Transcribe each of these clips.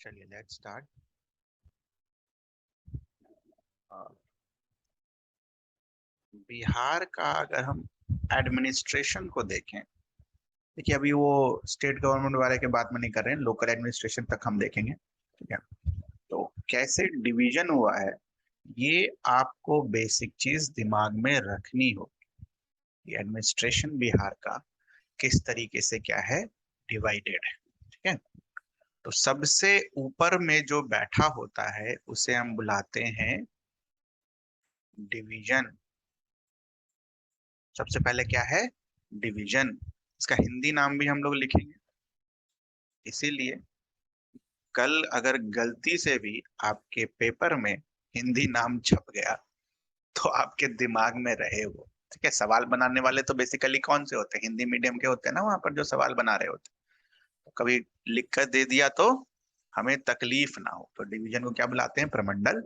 चलिए let's start. Bihar का अगर हम एडमिनिस्ट्रेशन को देखें, देखिए अभी वो स्टेट गवर्नमेंट वाले के बात में नहीं कर रहे हैं, लोकल एडमिनिस्ट्रेशन तक हम देखेंगे। ठीक है, तो कैसे डिवीजन हुआ है ये आपको बेसिक चीज दिमाग में रखनी होगी। एडमिनिस्ट्रेशन बिहार का किस तरीके से क्या है, डिवाइडेड है। ठीक है, तो सबसे ऊपर में जो बैठा होता है उसे हम बुलाते हैं डिवीजन। सबसे पहले क्या है, डिवीजन। इसका हिंदी नाम भी हम लोग लिखेंगे, इसीलिए कल अगर गलती से भी आपके पेपर में हिंदी नाम छप गया तो आपके दिमाग में रहे वो। ठीक है, सवाल बनाने वाले तो बेसिकली कौन से होते हैं, हिंदी मीडियम के होते हैं ना, वहां पर जो सवाल बना रहे होते हैं। तो कभी लिख कर दे दिया तो हमें तकलीफ ना हो। तो डिवीजन को क्या बुलाते हैं, प्रमंडल।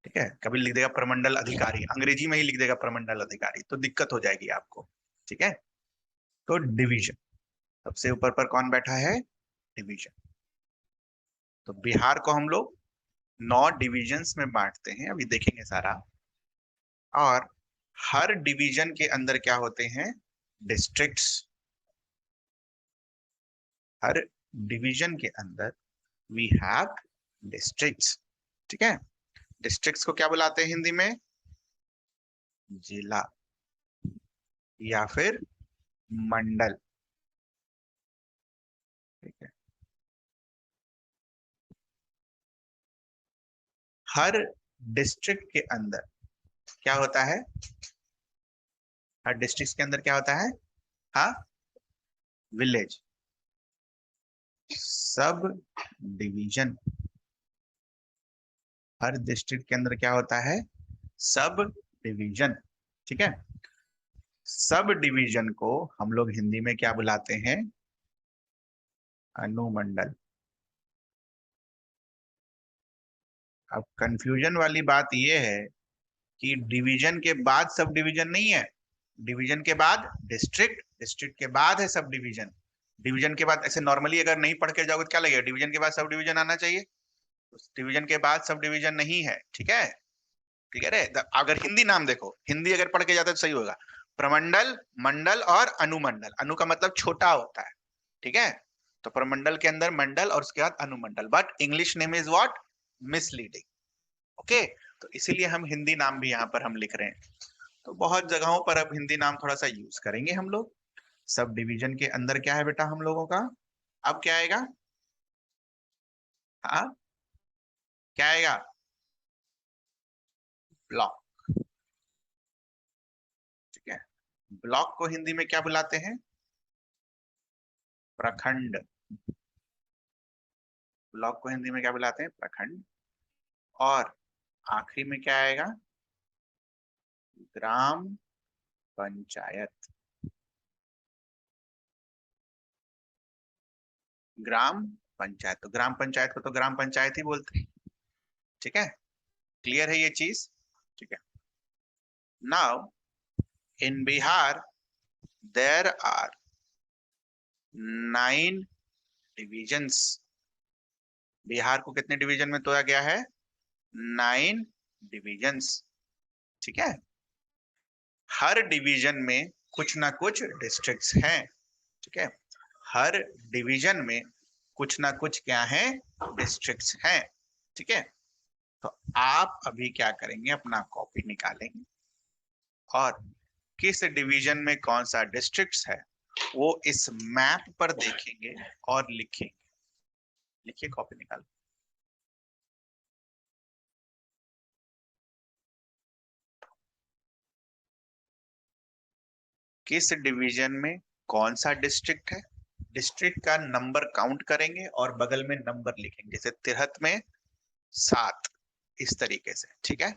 ठीक है, कभी लिख देगा प्रमंडल अधिकारी, अंग्रेजी में ही लिख देगा प्रमंडल अधिकारी, तो दिक्कत हो जाएगी आपको। ठीक है, तो डिवीजन सबसे ऊपर पर कौन बैठा है, डिवीजन। तो बिहार को हम लोग 9 डिविजन्स में बांटते हैं, अभी देखेंगे सारा। और हर डिवीजन के अंदर क्या होते हैं, डिस्ट्रिक्ट्स। हर डिवीजन के अंदर वी हैव डिस्ट्रिक्ट्स। ठीक है, डिस्ट्रिक्ट्स को क्या बुलाते हैं हिंदी में, जिला या फिर मंडल। ठीक है, हर डिस्ट्रिक्ट के अंदर क्या होता है, हर डिस्ट्रिक्ट के अंदर क्या होता है, हाँ, विलेज। सब डिवीजन, हर डिस्ट्रिक्ट के अंदर क्या होता है, सब डिवीजन। ठीक है, सब डिवीजन को हम लोग हिंदी में क्या बुलाते हैं, अनुमंडल। अब कंफ्यूजन वाली बात यह है कि डिवीजन के बाद सब डिवीजन नहीं है, डिवीजन के बाद डिस्ट्रिक्ट, डिस्ट्रिक्ट के बाद है सब डिवीजन। डिवीजन के बाद ऐसे नॉर्मली अगर नहीं पढ़ के जाओगे तो क्या लगेगा, डिवीजन के बाद सब डिवीजन आना चाहिए। डिवीजन के बाद सब डिवीजन नहीं है। ठीक है, ठीक है रे। अगर हिंदी नाम देखो, हिंदी अगर पढ़ के जाते तो सही होगा, प्रमंडल, मंडल और अनुमंडल। अनु का मतलब छोटा होता है। ठीक है, तो प्रमंडल के अंदर मंडल और उसके बाद अनुमंडल, but English name is what, misleading. Okay, तो इसीलिए हम हिंदी नाम भी यहाँ पर हम लिख रहे हैं। तो बहुत जगहों पर अब हिंदी नाम थोड़ा सा यूज करेंगे हम लोग। सब डिवीजन के अंदर क्या है बेटा हम लोगों का, अब क्या आएगा, हाँ, क्या आएगा, ब्लॉक। ठीक है, ब्लॉक को हिंदी में क्या बुलाते हैं, प्रखंड। ब्लॉक को हिंदी में क्या बुलाते हैं, प्रखंड। और आखिरी में क्या आएगा, ग्राम पंचायत। ग्राम पंचायत, तो ग्राम पंचायत को तो ग्राम पंचायत ही बोलते हैं। ठीक है, क्लियर है ये चीज। ठीक है, now in Bihar there are 9 divisions. Bihar को कितने डिवीजन में तोड़ा गया है, 9 डिविजन्स। ठीक है, हर डिवीजन में कुछ ना कुछ डिस्ट्रिक्ट्स हैं। ठीक है, हर डिवीजन में कुछ ना कुछ क्या है, डिस्ट्रिक्ट्स हैं। ठीक है, तो आप अभी क्या करेंगे, अपना कॉपी निकालेंगे और किस डिवीजन में कौन सा डिस्ट्रिक्ट्स है वो इस मैप पर देखेंगे और लिखेंगे। लिखिए, कॉपी निकाल। किस डिवीजन में कौन सा डिस्ट्रिक्ट है, डिस्ट्रिक्ट का नंबर काउंट करेंगे और बगल में नंबर लिखेंगे, जैसे 73 में 7, इस तरीके से। ठीक है,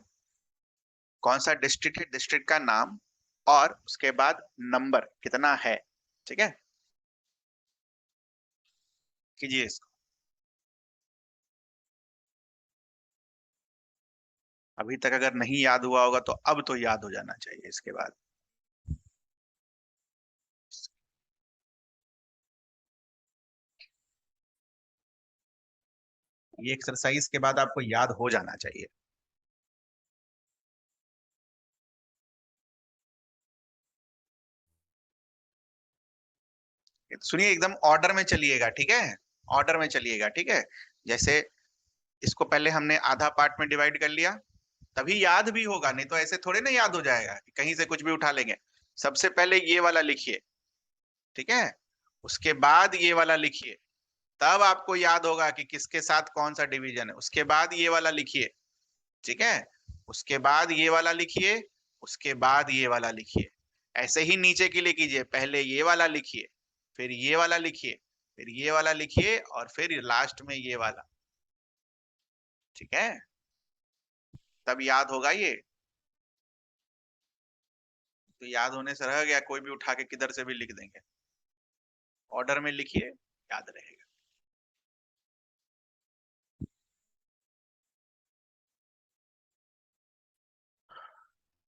कौन सा डिस्ट्रिक्ट है, डिस्ट्रिक्ट का नाम और उसके बाद नंबर कितना है। ठीक है, कीजिए इसको। अभी तक अगर नहीं याद हुआ होगा तो अब तो याद हो जाना चाहिए इसके बाद। ये एक्सरसाइज के बाद आपको याद हो जाना चाहिए। सुनिए, एकदम ऑर्डर में चलिएगा, ठीक है? ऑर्डर में चलिएगा, ठीक है? जैसे इसको पहले हमने आधा पार्ट में डिवाइड कर लिया, तभी याद भी होगा, नहीं तो ऐसे थोड़े ना याद हो जाएगा कि कहीं से कुछ भी उठा लेंगे। सबसे पहले ये वाला लिखिए, ठीक है? उसके बाद ये वाला लिखिए, तब आपको याद होगा कि किसके साथ कौन सा डिवीजन है। उसके बाद ये वाला लिखिए, ठीक है? उसके बाद ये वाला लिखिए, उसके बाद ये वाला लिखिए। ऐसे ही नीचे के लिए कीजिए, पहले ये वाला लिखिए, फिर ये वाला लिखिए, फिर ये वाला लिखिए, और फिर लास्ट में ये वाला, ठीक है? तब याद होगा ये। तो याद होने से रह गया, कोई भी उठा के किधर से भी लिख देंगे। ऑर्डर में लिखिए, याद रहेगा।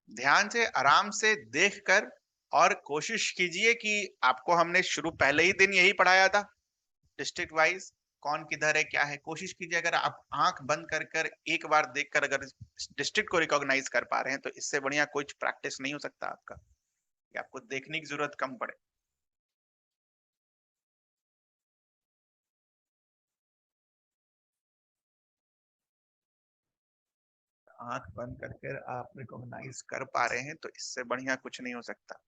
ध्यान से आराम से देखकर, और कोशिश कीजिए कि आपको हमने शुरू पहले ही दिन यही पढ़ाया था, डिस्ट्रिक्ट वाइज कौन किधर है क्या है। कोशिश कीजिए, अगर आप आंख बंद कर कर एक बार देखकर अगर डिस्ट्रिक्ट को रिकॉग्नाइज कर पा रहे हैं, तो इससे बढ़िया कुछ प्रैक्टिस नहीं हो सकता आपका, कि आपको देखने की जरूरत कम पड़े। आंख बंद करके आप रिकॉग्नाइज कर पा रहे हैं, तो इससे बढ़िया कुछ नहीं हो सकता।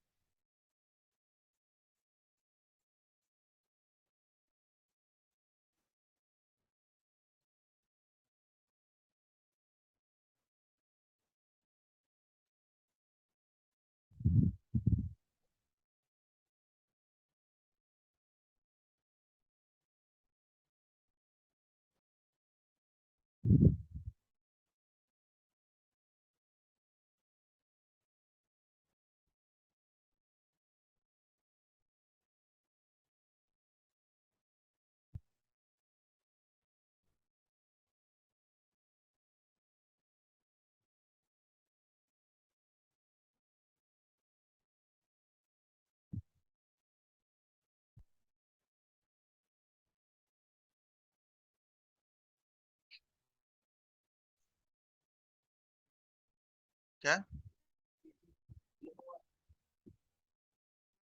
क्या?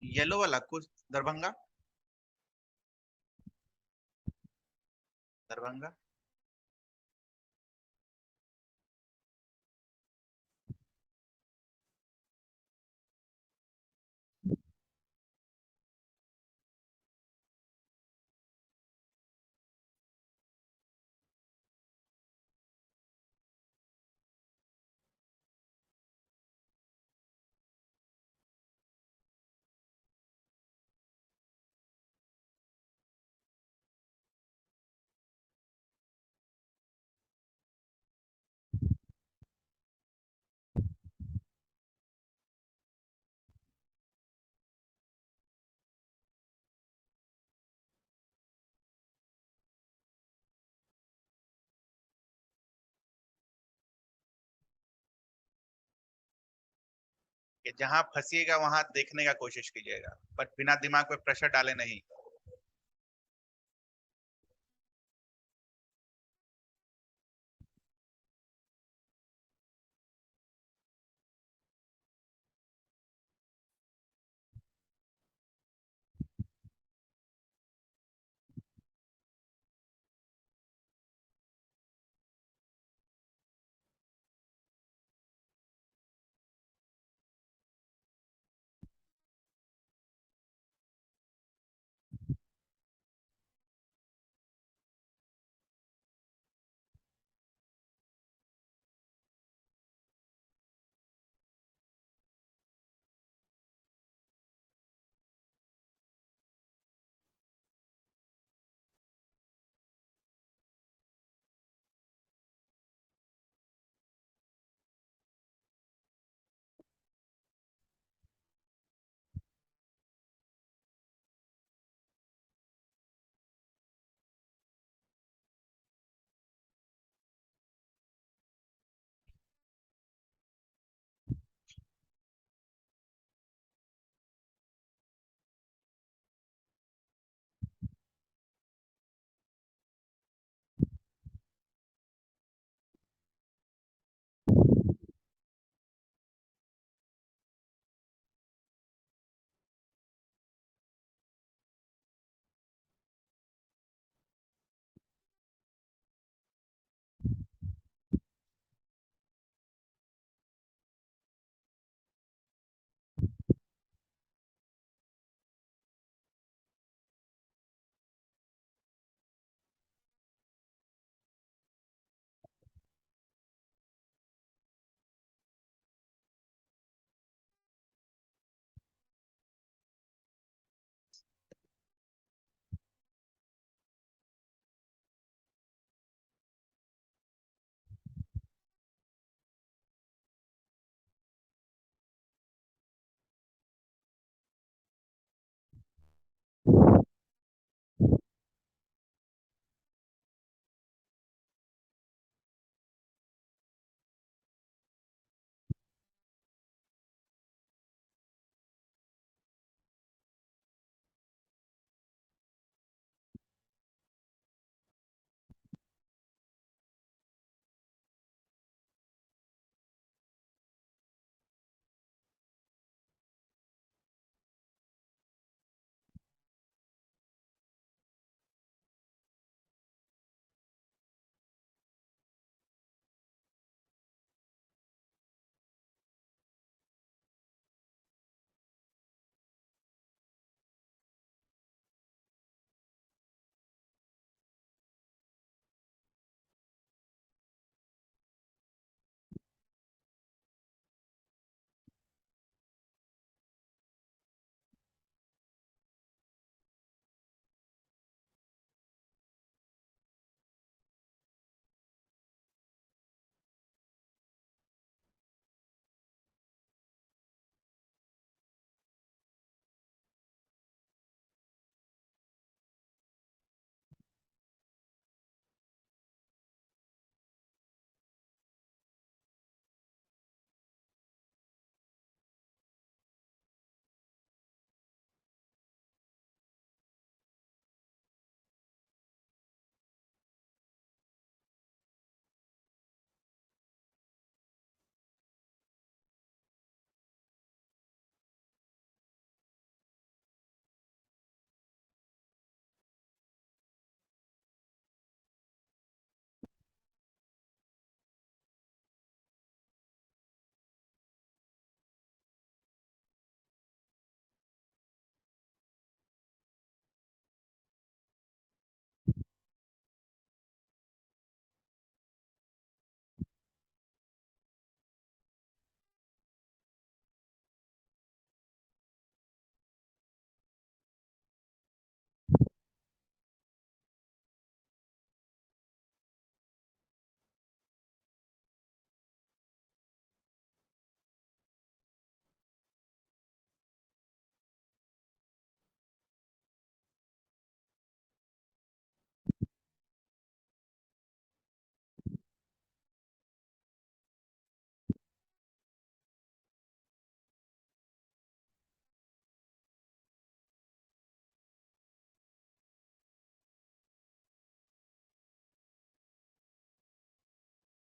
येलो वाला कुछ, दरभंगा? दरभंगा। कि जहां फंसिएगा वहां देखने का कोशिश कीजिएगा, बट बिना दिमाग पे प्रेशर डाले नहीं।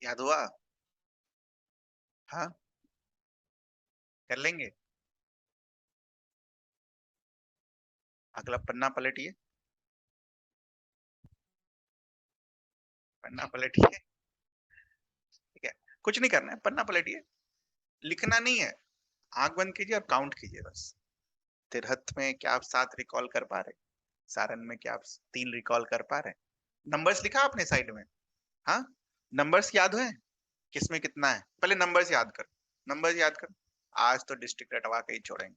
याद हुआ? हाँ, कर लेंगे। अगला पन्ना पलटिए, पन्ना पलटिए। ठीक है, कुछ नहीं करना है, पन्ना पलटिए, लिखना नहीं है। आंख बंद कीजिए और काउंट कीजिए बस। तिरहत में क्या आप 7 रिकॉल कर पा रहे? सारण में क्या आप 3 रिकॉल कर पा रहे? नंबर्स लिखा आपने साइड में? हाँ, नंबर्स याद है किसमें कितना है? पहले नंबर्स याद कर, नंबर्स याद कर। आज तो डिस्ट्रिक्ट रटवा के ही छोड़ेंगे।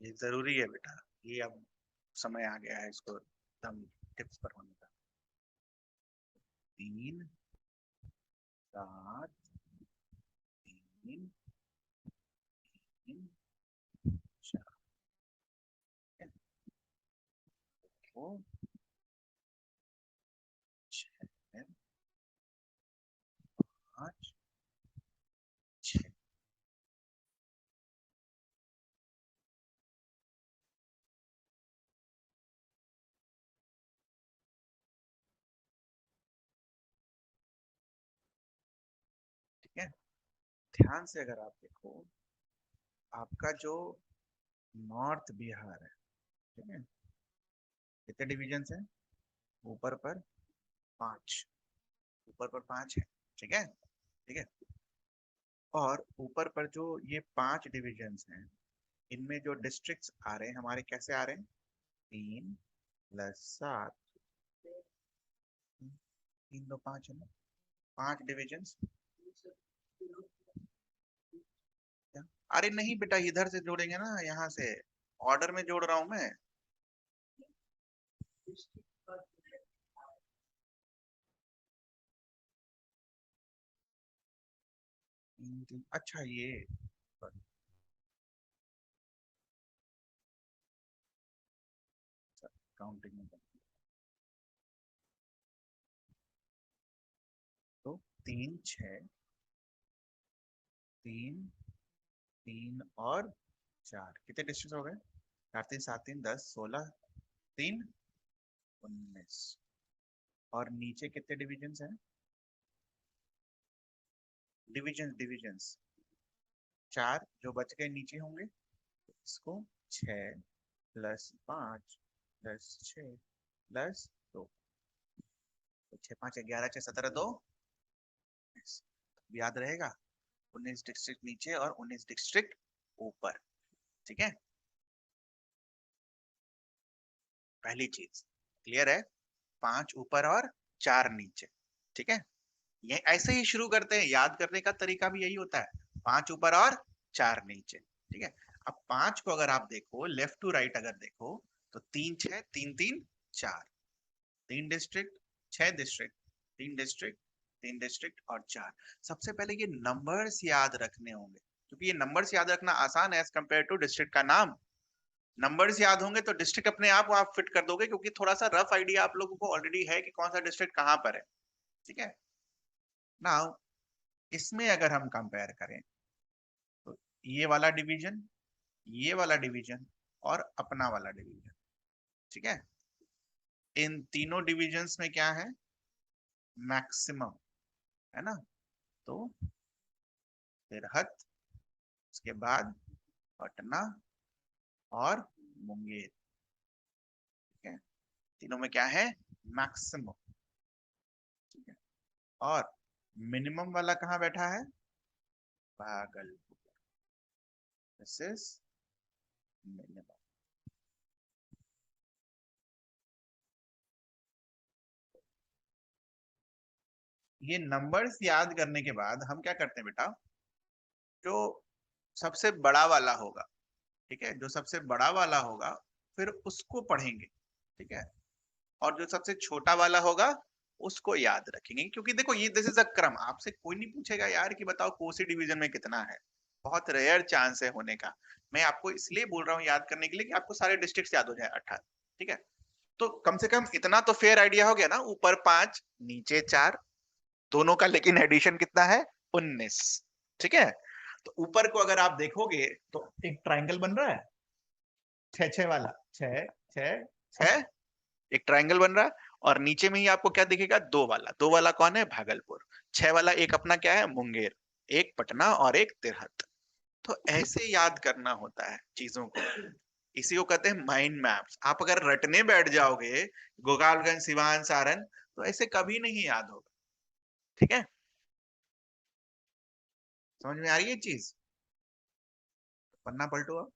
ये जरूरी है बेटा, ये अब समय आ गया है इसको एकदम टिप्स पर होने का। 3 7 3 3 4 2 6 5 6। ठीक है, ध्यान से अगर आप देखो, आपका जो नॉर्थ बिहार है, ठीक है, कितने डिविजन है? ऊपर पर 5, ऊपर पर 5 है। ठीक है, ठीक है। और ऊपर पर जो ये 5 डिविजन्स हैं, इनमें जो डिस्ट्रिक्ट्स आ रहे हैं हमारे, कैसे आ रहे हैं? 3 + 7, 3 2 5 है ना, 5 डिविजन्स। अरे नहीं बेटा, इधर से जोड़ेंगे ना, यहाँ से ऑर्डर में जोड़ रहा हूं मैं। अच्छा, ये काउंटिंग में तो 3 6 3 3 और 4, कितने डिस्ट्रिक्ट हो गए? 4 3 7 3 10 16 3 19। और नीचे कितने डिविजन्स हैं? डिविजन्स 4 जो बच गए नीचे होंगे, इसको 6 + 5 + 6 + 2, तो 6 5 11 6 17 2 याद रहेगा। 19 डिस्ट्रिक्ट नीचे और 19 डिस्ट्रिक्ट ऊपर। ठीक है, पहली चीज क्लियर है, 5 ऊपर और 4 नीचे। ठीक है, ये ऐसे ही शुरू करते हैं, याद करने का तरीका भी यही होता है, 5 ऊपर और 4 नीचे। ठीक है, अब 5 को अगर आप देखो लेफ्ट टू राइट अगर देखो, तो 3 6 3 3 4, 3 डिस्ट्रिक्ट 6 डिस्ट्रिक्ट, 3 डिस्ट्रिक्ट 3 डिस्ट्रिक्ट और 4। सबसे पहले ये नंबर्स याद रखने होंगे, क्योंकि ये नंबर्स याद रखना आसान है एज कम्पेयर टू डिस्ट्रिक्ट का नाम। नंबर्स याद होंगे तो डिस्ट्रिक्ट अपने आप फिट कर दोगे, क्योंकि थोड़ा सा रफ आइडिया आप लोगों को ऑलरेडी है कि कौन सा डिस्ट्रिक्ट कहाँ पर है। ठीक है, नाउ इसमें अगर हम कंपेयर करें, तो ये वाला डिवीजन, ये वाला डिवीजन और अपना वाला डिवीजन, ठीक है, इन तीनों डिविजन्स में क्या है? मैक्सिमम है ना। तो तिरहत, उसके बाद पटना और मुंगेर। ठीक है, तीनों में क्या है? मैक्सिमम। ठीक है, और मिनिमम वाला कहाँ बैठा है? भागलपुर। This is minimum. ये नंबर्स याद करने के बाद हम क्या करते हैं बेटा, जो सबसे बड़ा वाला होगा, ठीक है, जो सबसे बड़ा वाला होगा फिर उसको पढ़ेंगे। ठीक है, और जो सबसे छोटा वाला होगा उसको याद रखेंगे, क्योंकि देखो ये दिस इज अ क्रम, आपसे कोई नहीं पूछेगा यार कि बताओ कोसी डिवीजन में कितना है, बहुत रेयर चांस है होने का। मैं आपको इसलिए बोल रहा हूँ याद करने के लिए कि आपको सारे डिस्ट्रिक्ट याद हो जाए 18। ठीक है, तो कम से कम इतना तो फेयर आइडिया हो गया ना, ऊपर 5 नीचे 4, दोनों का लेकिन एडिशन कितना है, 19। ठीक है, तो ऊपर को अगर आप देखोगे तो एक ट्राइंगल बन रहा है, 6 6 वाला, 6 6 6, एक ट्राइंगल बन रहा है। और नीचे में ही आपको क्या दिखेगा, 2 वाला, 2 वाला कौन है, भागलपुर। 6 वाला एक अपना क्या है, मुंगेर। एक पटना और एक तिरहत। तो ऐसे याद करना होता है चीजों को, इसी को कहते हैं माइंड मैप्स। आप अगर रटने बैठ जाओगे गोपालगंज सिवान सारण, तो ऐसे कभी नहीं याद होगा। ठीक है, समझ में आ रही है चीज। पन्ना पलटो, आप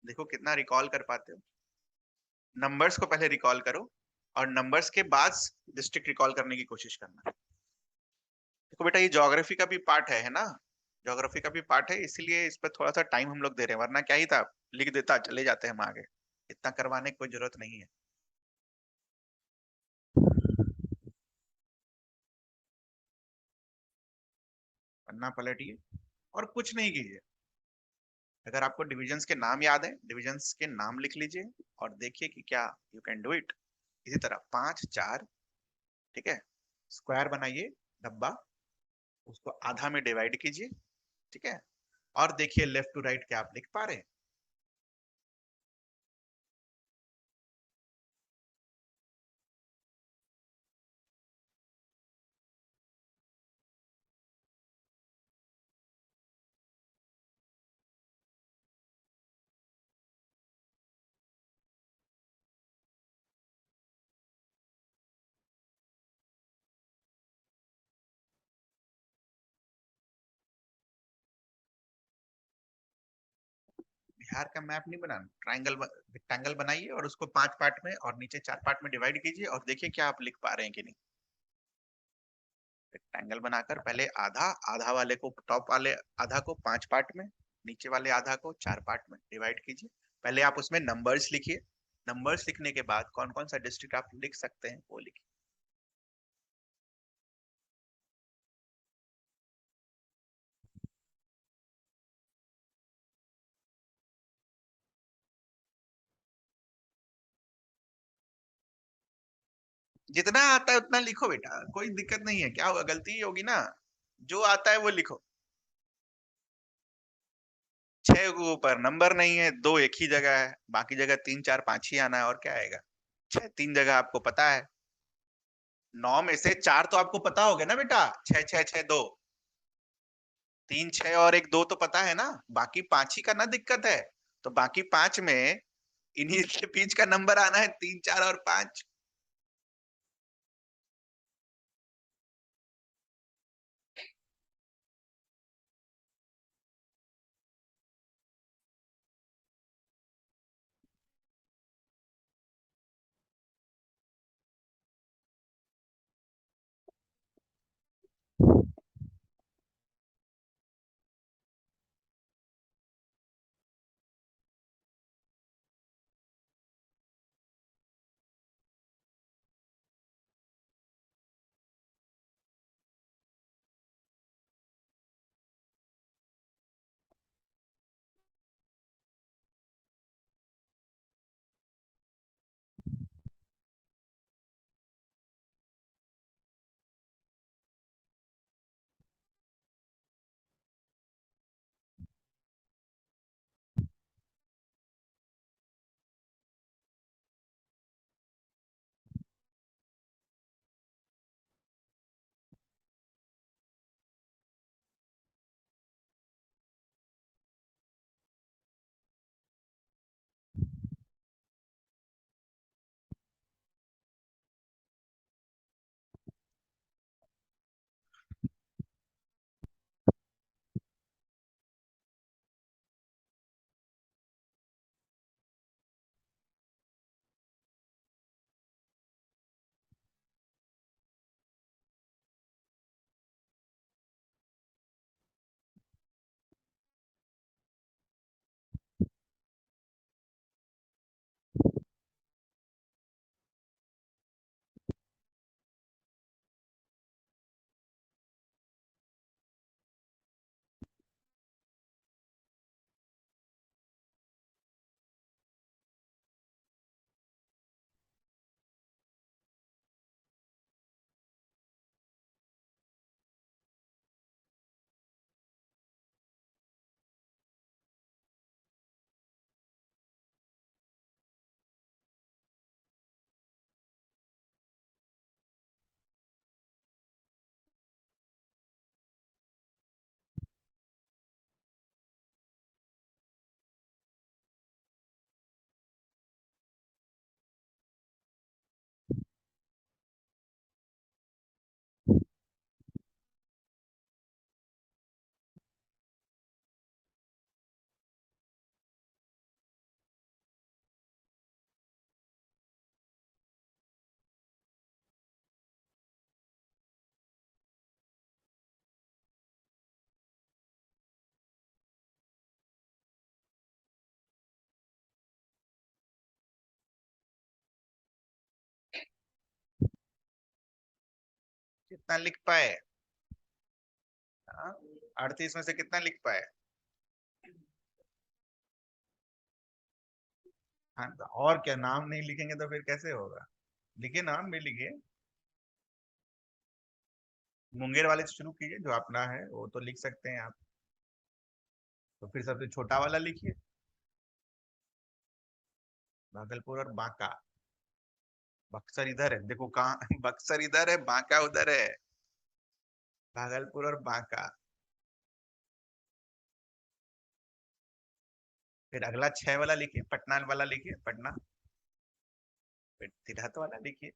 देखो कितना रिकॉल कर पाते हो। नंबर्स को पहले रिकॉल करो, और नंबर्स के बाद डिस्ट्रिक्ट रिकॉल करने की कोशिश करना। देखो बेटा, ये ज्योग्राफी का भी पार्ट है ना, ज्योग्राफी का भी पार्ट है, इसलिए इस पर थोड़ा सा टाइम हम लोग दे रहे हैं, वरना क्या ही था, लिख देता चले जाते हैं हम आगे, इतना करवाने की कोई जरूरत नहीं है। पन्ना पलटिए और कुछ नहीं कीजिए। अगर आपको डिविजन्स के नाम याद है, डिविजन्स के नाम लिख लीजिए, और देखिए कि क्या यू कैन डू इट। इसी तरह 5 4, ठीक है, स्क्वायर बनाइए, डब्बा, उसको आधा में डिवाइड कीजिए। ठीक है, और देखिए लेफ्ट टू राइट क्या आप लिख पा रहे हैं। बिहार का मैप नहीं बनाना, ट्राइंगल रेक्टेंगल बनाइए, और उसको 5 पार्ट में और नीचे 4 पार्ट में डिवाइड कीजिए, और देखिए क्या आप लिख पा रहे हैं कि नहीं। रेक्टेंगल बनाकर पहले आधा, आधा वाले को, टॉप वाले आधा को 5 पार्ट में, नीचे वाले आधा को 4 पार्ट में डिवाइड कीजिए। पहले आप उसमें नंबर्स लिखिए, नंबर्स लिखने के बाद कौन कौन सा डिस्ट्रिक्ट आप लिख सकते हैं वो लिखिए। जितना आता है उतना लिखो बेटा, कोई दिक्कत नहीं है, क्या होगा, गलती ही होगी ना, जो आता है वो लिखो। 6 के ऊपर नंबर नहीं है, 2 एक ही जगह है, बाकी जगह 3 4 5 ही आना है, और क्या आएगा। 6 3 जगह आपको पता है, 9 में से 4 तो आपको पता हो गया ना बेटा, 6 6 6 2, 3 6 और एक 2 तो पता है ना, बाकी 5 ही का ना दिक्कत है। तो बाकी 5 में इन्हीं के बीच का नंबर आना है, 3 4 और 5। कितना लिख पाए? 38 में से कितना लिख पाए? हाँ, तो और क्या, नाम नहीं लिखेंगे तो फिर कैसे होगा? लिखिए, नाम भी लिखिए। मुंगेर वाले से शुरू कीजिए, जो अपना है वो तो लिख सकते हैं आप। तो फिर सबसे छोटा वाला लिखिए। भागलपुर और बांका। बक्सर इधर है, देखो कहाँ बक्सर इधर है, बांका उधर है। भागलपुर और बांका। फिर अगला 6 वाला लिखिए, पटना वाला लिखिए, पटना। फिर तिरहत वाला लिखिए।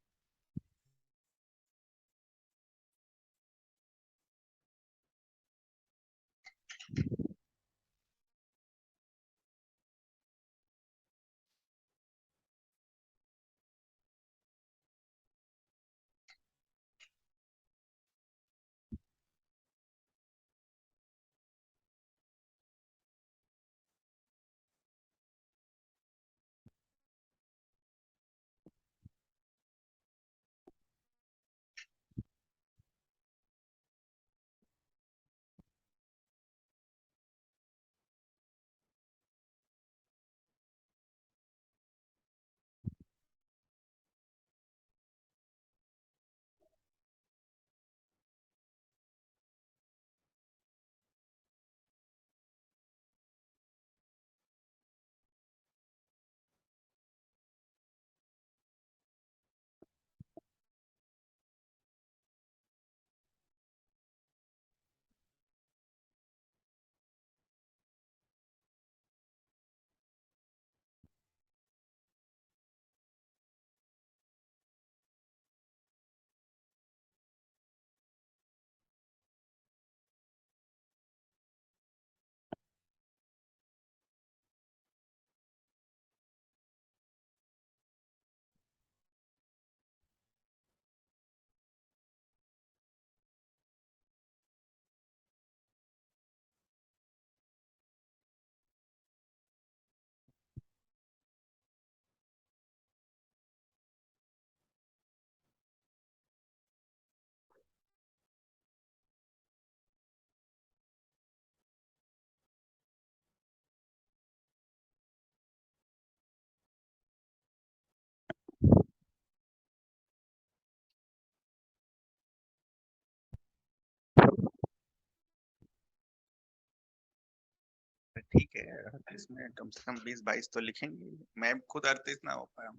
ठीक है, 38 में कम से कम 20-22 तो लिखेंगे। मैं खुद 38 ना हो पाया,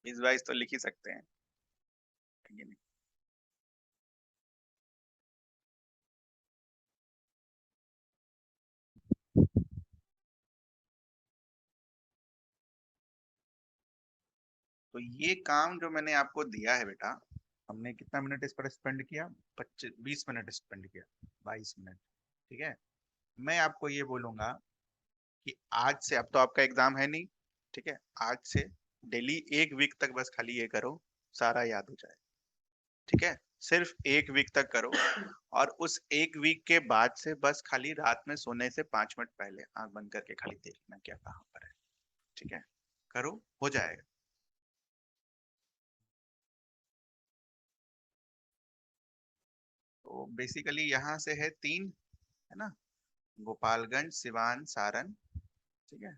20-22 तो लिख ही सकते हैं। है नहीं? तो ये काम जो मैंने आपको दिया है बेटा, हमने कितना मिनट इस पर स्पेंड किया? 25-20 मिनट स्पेंड किया, 22 मिनट। ठीक है, मैं आपको ये बोलूंगा कि आज से, अब तो आपका एग्जाम है नहीं, ठीक है, आज से डेली 1 वीक तक बस खाली ये करो, सारा याद हो जाए। ठीक है, सिर्फ 1 वीक तक करो। और उस 1 वीक के बाद से बस खाली रात में सोने से 5 मिनट पहले आंख बंद करके खाली देखना क्या कहाँ पर है। ठीक है, करो, हो जाएगा। तो बेसिकली यहाँ से है 3, है ना, गोपालगंज, सिवान, सारण। ठीक है,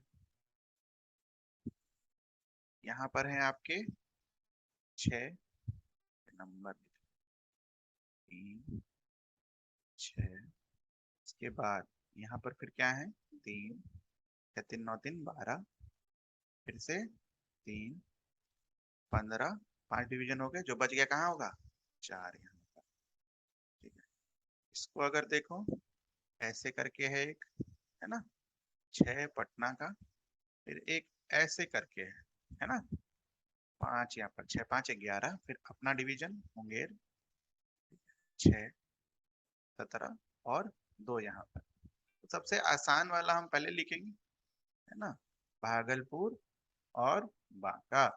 यहाँ पर है आपके 6 नंबर, 3, 6। इसके बाद यहाँ पर फिर क्या है? 3, 6 3 9 3 12। फिर से 3 15, 5 डिवीजन हो गए, जो बच गया कहाँ होगा? 4 यहाँ पर। ठीक है, इसको अगर देखो ऐसे करके है एक, है ना, 6 पटना का। फिर एक ऐसे करके है ना, 5 यहाँ पर, 6 5 11। फिर अपना डिवीजन मुंगेर, 6 17 और 2 यहाँ पर। तो सबसे आसान वाला हम पहले लिखेंगे, है ना, भागलपुर और बांका।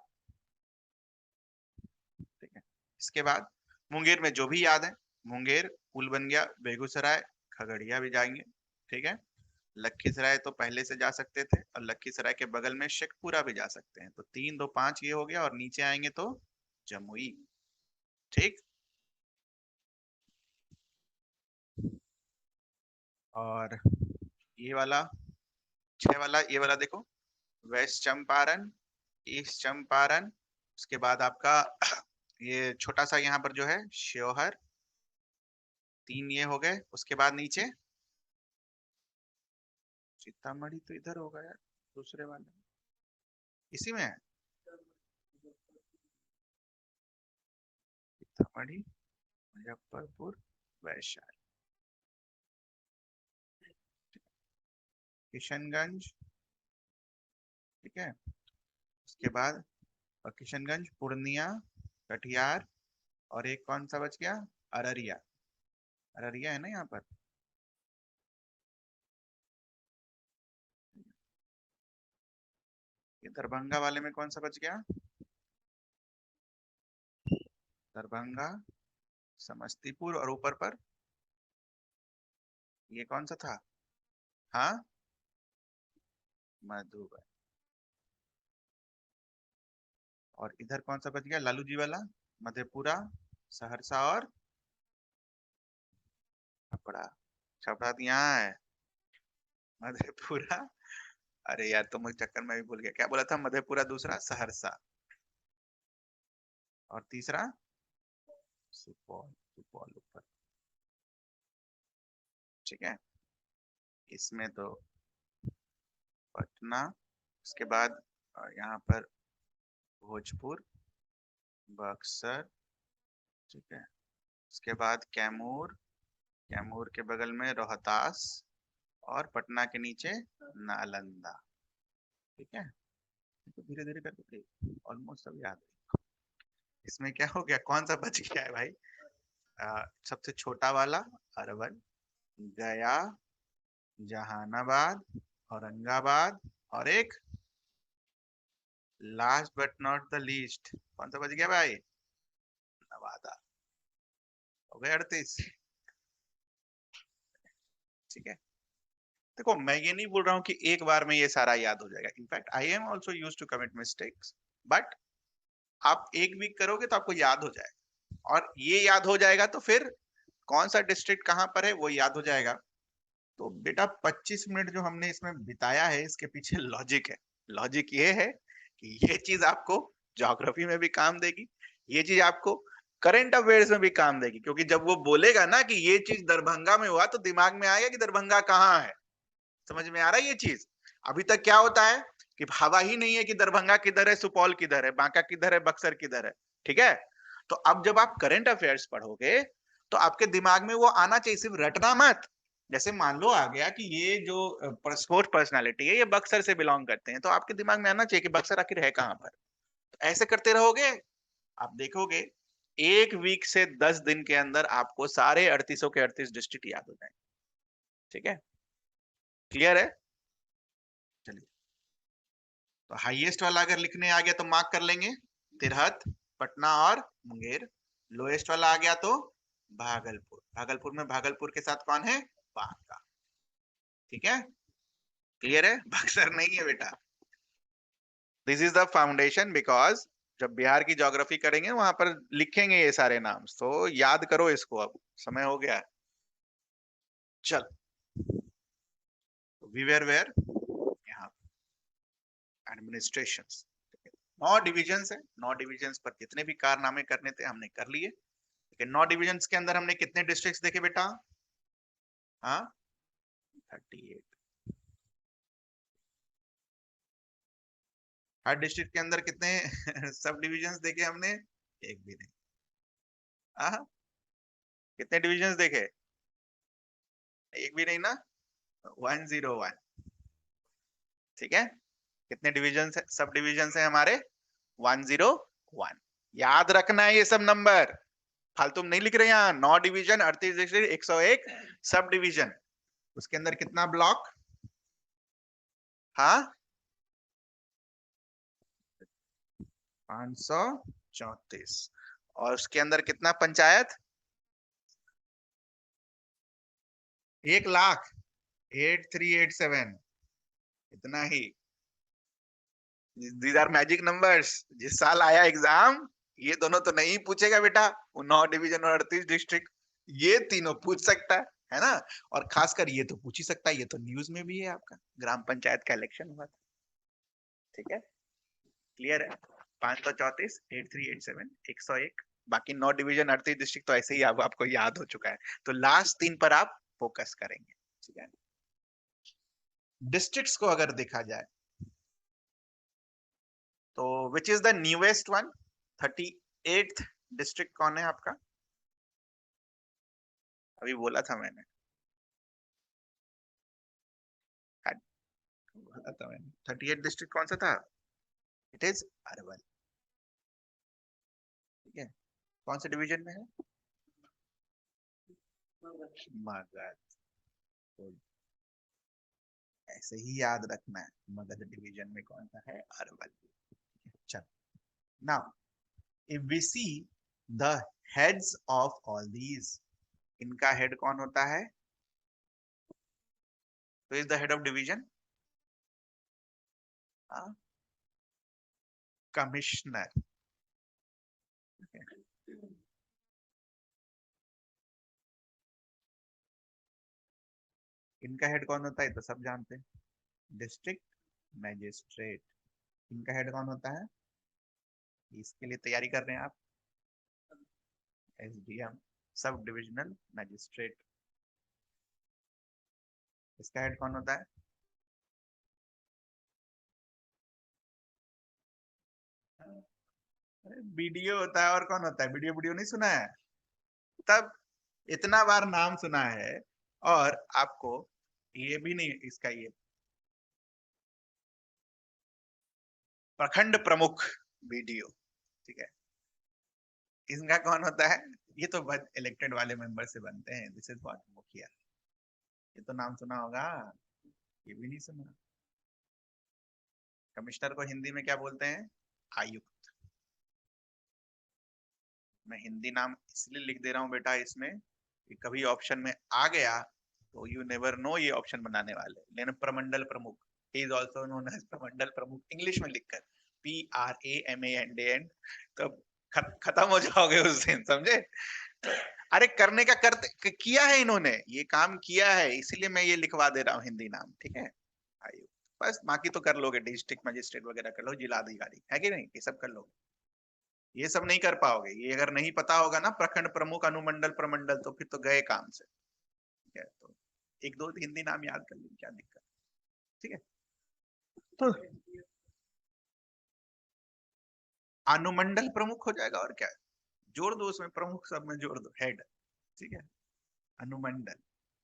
ठीक है, इसके बाद मुंगेर में जो भी याद है, मुंगेर पुल बन गया, बेगूसराय, खगड़िया भी जाएंगे। ठीक है, लखीसराय तो पहले से जा सकते थे, और लखीसराय के बगल में शेखपुरा भी जा सकते हैं। तो 3 2 5 ये हो गया, और नीचे आएंगे तो जमुई। ठीक। और ये वाला 6 वाला, ये वाला देखो, वेस्ट चंपारण, ईस्ट चंपारण, उसके बाद आपका ये छोटा सा यहाँ पर जो है श्योहर, 3 ये हो गए। उसके बाद नीचे सीतामढ़ी तो इधर होगा यार, दूसरे वाले इसी में है। सीतामढ़ी, मुजफ्फरपुर, वैशाली, किशनगंज, ठीक है। उसके बाद किशनगंज, पूर्णिया, कटिहार, और एक कौन सा बच गया, अररिया। अररिया है ना यहाँ पर। ये दरभंगा वाले में कौन सा बच गया, दरभंगा, समस्तीपुर, और ऊपर पर ये कौन सा था, हाँ, मधुबन। और इधर कौन सा बच गया, लालू जी वाला, मधेपुरा, सहरसा, और छपरा। छपरा तो यहाँ है, मधेपुरा। अरे यार तुम इस चक्कर में भी भूल गया, क्या बोला था, मधेपुरा दूसरा, सहरसा, और तीसरा सुपौल। सुपौल ऊपर, ठीक है। इसमें तो पटना, उसके बाद यहाँ पर भोजपुर, बक्सर, ठीक है। उसके बाद कैमूर, कैमूर के बगल में रोहतास, और पटना के नीचे नालंदा, ठीक है। तो धीरे धीरे करके ऑलमोस्ट सब याद है। इसमें क्या हो गया, कौन सा बच गया है भाई, सबसे छोटा वाला अरवल, गया, जहानाबाद, औरंगाबाद, और एक last but not the least, कौन सा बच गया भाई, नवादा। हो गए 38, ठीक है। देखो मैं ये नहीं बोल रहा हूँ कि एक बार में ये सारा याद हो जाएगा, in fact I am also use to commit mistakes, but आप एक वीक करोगे तो आपको याद हो जाएगा, और ये याद हो जाएगा तो फिर कौन सा डिस्ट्रिक्ट कहाँ पर है वो याद हो जाएगा। तो बेटा 25 मिनट जो हमने इसमें बिताया है, इसके पीछे लॉजिक है। लॉजिक ये है कि ये चीज आपको ज्योग्राफी में भी काम देगी, ये चीज आपको करंट अफेयर्स में भी काम देगी, क्योंकि जब वो बोलेगा ना कि ये चीज दरभंगा में हुआ, तो दिमाग में आएगा कि दरभंगा कहाँ है। समझ में आ रहा है ये चीज। अभी तक क्या होता है कि हवा ही नहीं है कि दरभंगा किधर है, सुपौल किधर है, बांका किधर है, बक्सर किधर है, ठीक है। तो अब जब आप करंट अफेयर्स पढ़ोगे तो आपके दिमाग में वो आना चाहिए, सिर्फ रटना मत। जैसे मान लो आ गया कि ये जो स्पोर्ट्स पर्सनालिटी है ये बक्सर से बिलोंग करते हैं, तो आपके दिमाग में आना चाहिए कि बक्सर आखिर है कहाँ पर। तो ऐसे करते रहोगे, आप देखोगे 1 वीक से 10 दिन के अंदर आपको सारे 38 के 38 डिस्ट्रिक्ट याद हो जाएंगे, ठीक है। क्लियर है। चलिए, तो हाईएस्ट वाला अगर लिखने आ गया तो मार्क कर लेंगे, तिरहत, पटना और मुंगेर। लोएस्ट वाला आ गया तो भागलपुर, भागलपुर में भागलपुर के साथ कौन है, बांका, ठीक है। क्लियर है, बक्सर नहीं है बेटा। This is the foundation, because जब बिहार की ज्योग्राफी करेंगे वहां पर लिखेंगे ये सारे नाम, तो याद करो इसको, अब समय हो गया। चल, वी वेयर यहाँ एडमिनिस्ट्रेशन, 9 डिविजन्स है, 9 डिविजन्स पर जितने भी कारनामे करने थे हमने कर लिए। लेकिन 9 डिविजन्स के अंदर हमने कितने डिस्ट्रिक्ट्स देखे बेटा, हाँ, 38। हर डिस्ट्रिक्ट के अंदर कितने सब डिविजन्स देखे हमने, एक भी नहीं। हाँ, कितने डिविजन्स देखे, एक भी नहीं ना, 101, ठीक है। कितने डिविजन है, सब डिविजन है हमारे, 101। याद रखना है ये सब नंबर, फालतू में नहीं लिख रहे यहाँ। 9 डिवीजन, 38 डिस्ट्रिक्ट, 101 सब डिवीजन। उसके अंदर कितना ब्लॉक, हाँ, 534। और उसके अंदर कितना पंचायत, 1,00,000, 8387, इतना ही। दीज आर मैजिक नंबर्स, जिस साल आया एग्जाम ये दोनों तो नहीं पूछेगा बेटा, 9 डिवीजन और 38 डिस्ट्रिक्ट, ये तीनों पूछ सकता है ना। और खासकर ये तो पूछ ही सकता है, ये तो न्यूज में भी है, आपका ग्राम पंचायत का इलेक्शन हुआ था। ठीक है, क्लियर है। 534, 8387, 101, बाकी 9 डिवीजन 38 डिस्ट्रिक्ट तो ऐसे ही आपको याद हो चुका है। तो लास्ट 3 पर आप फोकस करेंगे। ठीक है, डिस्ट्रिक्ट्स को अगर देखा जाए तो विच is the newest one, 38th district कौन है आपका? अभी बोला था मैंने, बोला था मैंने 38 डिस्ट्रिक्ट कौन सा था? It is Arwal. ठीक है, कौन से डिवीजन में है? मगध। तो ऐसे ही याद रखना है, मगध डिवीजन में कौन सा है? अरवल। चलो, now if we see the heads of all these, इनका हेड कौन होता है? तो is the head of division commissioner. इनका हेड कौन होता है? तो सब जानते हैं, डिस्ट्रिक्ट मैजिस्ट्रेट। इनका हेड कौन होता है? इसके लिए तैयारी कर रहे हैं आप, एसडीएम, सब डिविजनल मैजिस्ट्रेट। इसका हेड कौन होता है? बीडीओ होता है। और कौन होता है? बीडीओ, वीडियो नहीं सुना है तब, इतना बार नाम सुना है और आपको ये भी नहीं, इसका ये प्रखंड प्रमुख, बीडीओ। ठीक है, इनका कौन होता है? ये तो बस इलेक्टेड वाले मेंबर से बनते हैं, दिस इज व्हाट मुखिया। ये तो नाम सुना होगा, ये भी नहीं सुना। कमिश्नर को हिंदी में क्या बोलते हैं? आयुक्त। मैं हिंदी नाम इसलिए लिख दे रहा हूँ बेटा इसमें कि कभी ऑप्शन में आ गया तो यू नेवर नो ये ऑप्शन बनाने वाले। लेकिन प्रमंडल प्रमुख, he is also known as प्रमंडल प्रमुख, इंग्लिश में लिखकर PRAMANDN, तो खत्म हो जाओगे उस दिन, समझे? अरे करने का करते किया है, इन्होंने ये काम किया है, इसीलिए मैं ये लिखवा दे रहा हूँ हिंदी नाम। ठीक है, आयु, बस बाकी तो कर लोगे, डिस्ट्रिक्ट मजिस्ट्रेट वगैरह कर लो, जिला अधिकारी है कि नहीं, ये सब कर लोगे। ये सब नहीं कर पाओगे, ये अगर नहीं पता होगा ना, प्रखंड प्रमुख, अनुमंडल, प्रमंडल, तो फिर तो गए काम से। ठीक है, तो एक दो हिंदी नाम याद कर लीजिए, क्या दिक्कत। ठीक है, तो अनुमंडल प्रमुख हो जाएगा, और क्या है? जोड़ दो उसमें, प्रमुख सब में जोड़ दो, हेड। ठीक है, अनुमंडल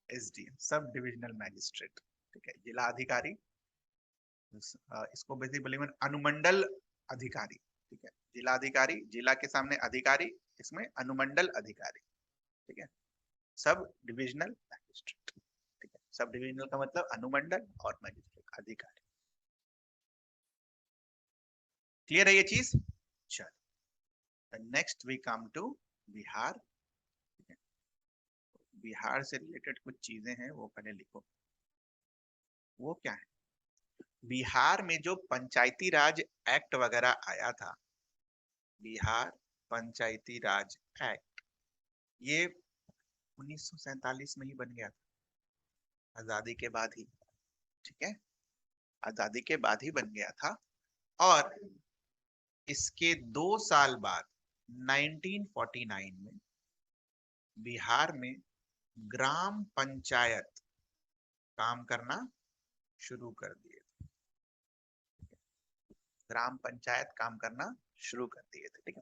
एसडीएम, सब डिविजनल मैजिस्ट्रेट। ठीक है, जिला अधिकारी, इसको बेसिकली अनुमंडल अधिकारी। ठीक है, जिला अधिकारी, जिला के सामने अधिकारी, इसमें अनुमंडल अधिकारी। ठीक है, सब डिविजनल मैजिस्ट्रेट। ठीक है, सब डिविजनल का मतलब अनुमंडल और मैजिस्ट्रेट अधिकारी। क्लियर है ये चीज? चलो, next we come to Bihar. Bihar से रिलेटेड कुछ चीजें हैं, वो पहले लिखो। वो क्या है? बिहार में जो पंचायती राज एक्ट वगैरह आया था, बिहार पंचायती राज एक्ट, ये 1947 में ही बन गया था, आजादी के बाद ही। ठीक है, आजादी के बाद ही बन गया था। और इसके 2 साल बाद 1949 में बिहार में ग्राम पंचायत काम करना शुरू कर दिए। ग्राम पंचायत काम करना शुरू कर दिए थे। ठीक है,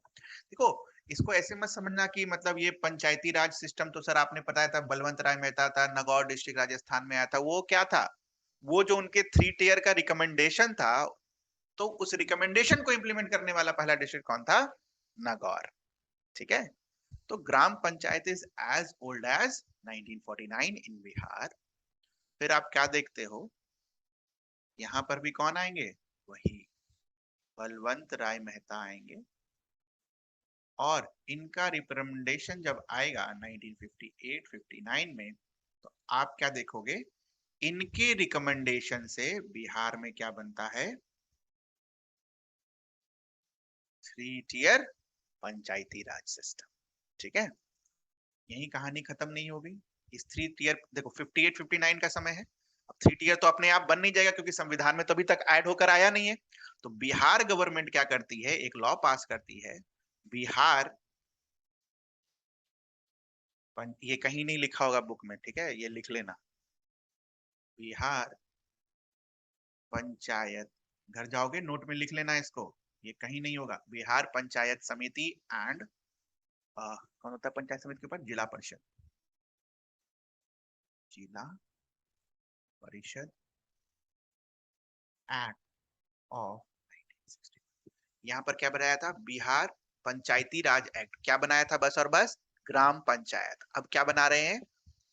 देखो, इसको ऐसे मत समझना कि मतलब ये पंचायती राज सिस्टम तो सर आपने बताया था, बलवंत राय मेहता था, नागौर डिस्ट्रिक्ट राजस्थान में आया था, वो क्या था? वो जो उनके 3 टियर का रिकमेंडेशन था, तो उस रिकमेंडेशन को इंप्लीमेंट करने वाला पहला डिस्ट्रिक्ट कौन था? नागौर। ठीक है, तो gram panchayat is as old as 1949 in Bihar. फिर आप क्या देखते हो, यहां पर भी कौन आएंगे? वही बलवंत राय मेहता आएंगे। और इनका रिकमेंडेशन जब आएगा 1958-59 में, तो आप क्या देखोगे, इनके रिकमेंडेशन से बिहार में क्या बनता है? 3 टियर पंचायती राज सिस्टम। ठीक है, यही कहानी खत्म नहीं होगी। इस 3 टियर देखो 58 59 का समय है। अब 3 टियर तो अपने आप बन नहीं जाएगा क्योंकि संविधान में तो अभी तक ऐड होकर आया नहीं है। तो बिहार गवर्नमेंट क्या करती है, एक लॉ पास करती है। बिहार ये कहीं नहीं लिखा होगा बुक में, ठीक है, ये लिख लेना। बिहार पंचायत, घर जाओगे नोट में लिख लेना इसको, ये कहीं नहीं होगा। बिहार पंचायत समिति एंड कौन होता है पंचायत समिति के ऊपर, जिला परिषद। जिला परिषद एक्ट ऑफ 1960। यहाँ पर क्या बनाया था, बिहार पंचायती राज एक्ट। क्या बनाया था, बस और बस ग्राम पंचायत। अब क्या बना रहे हैं,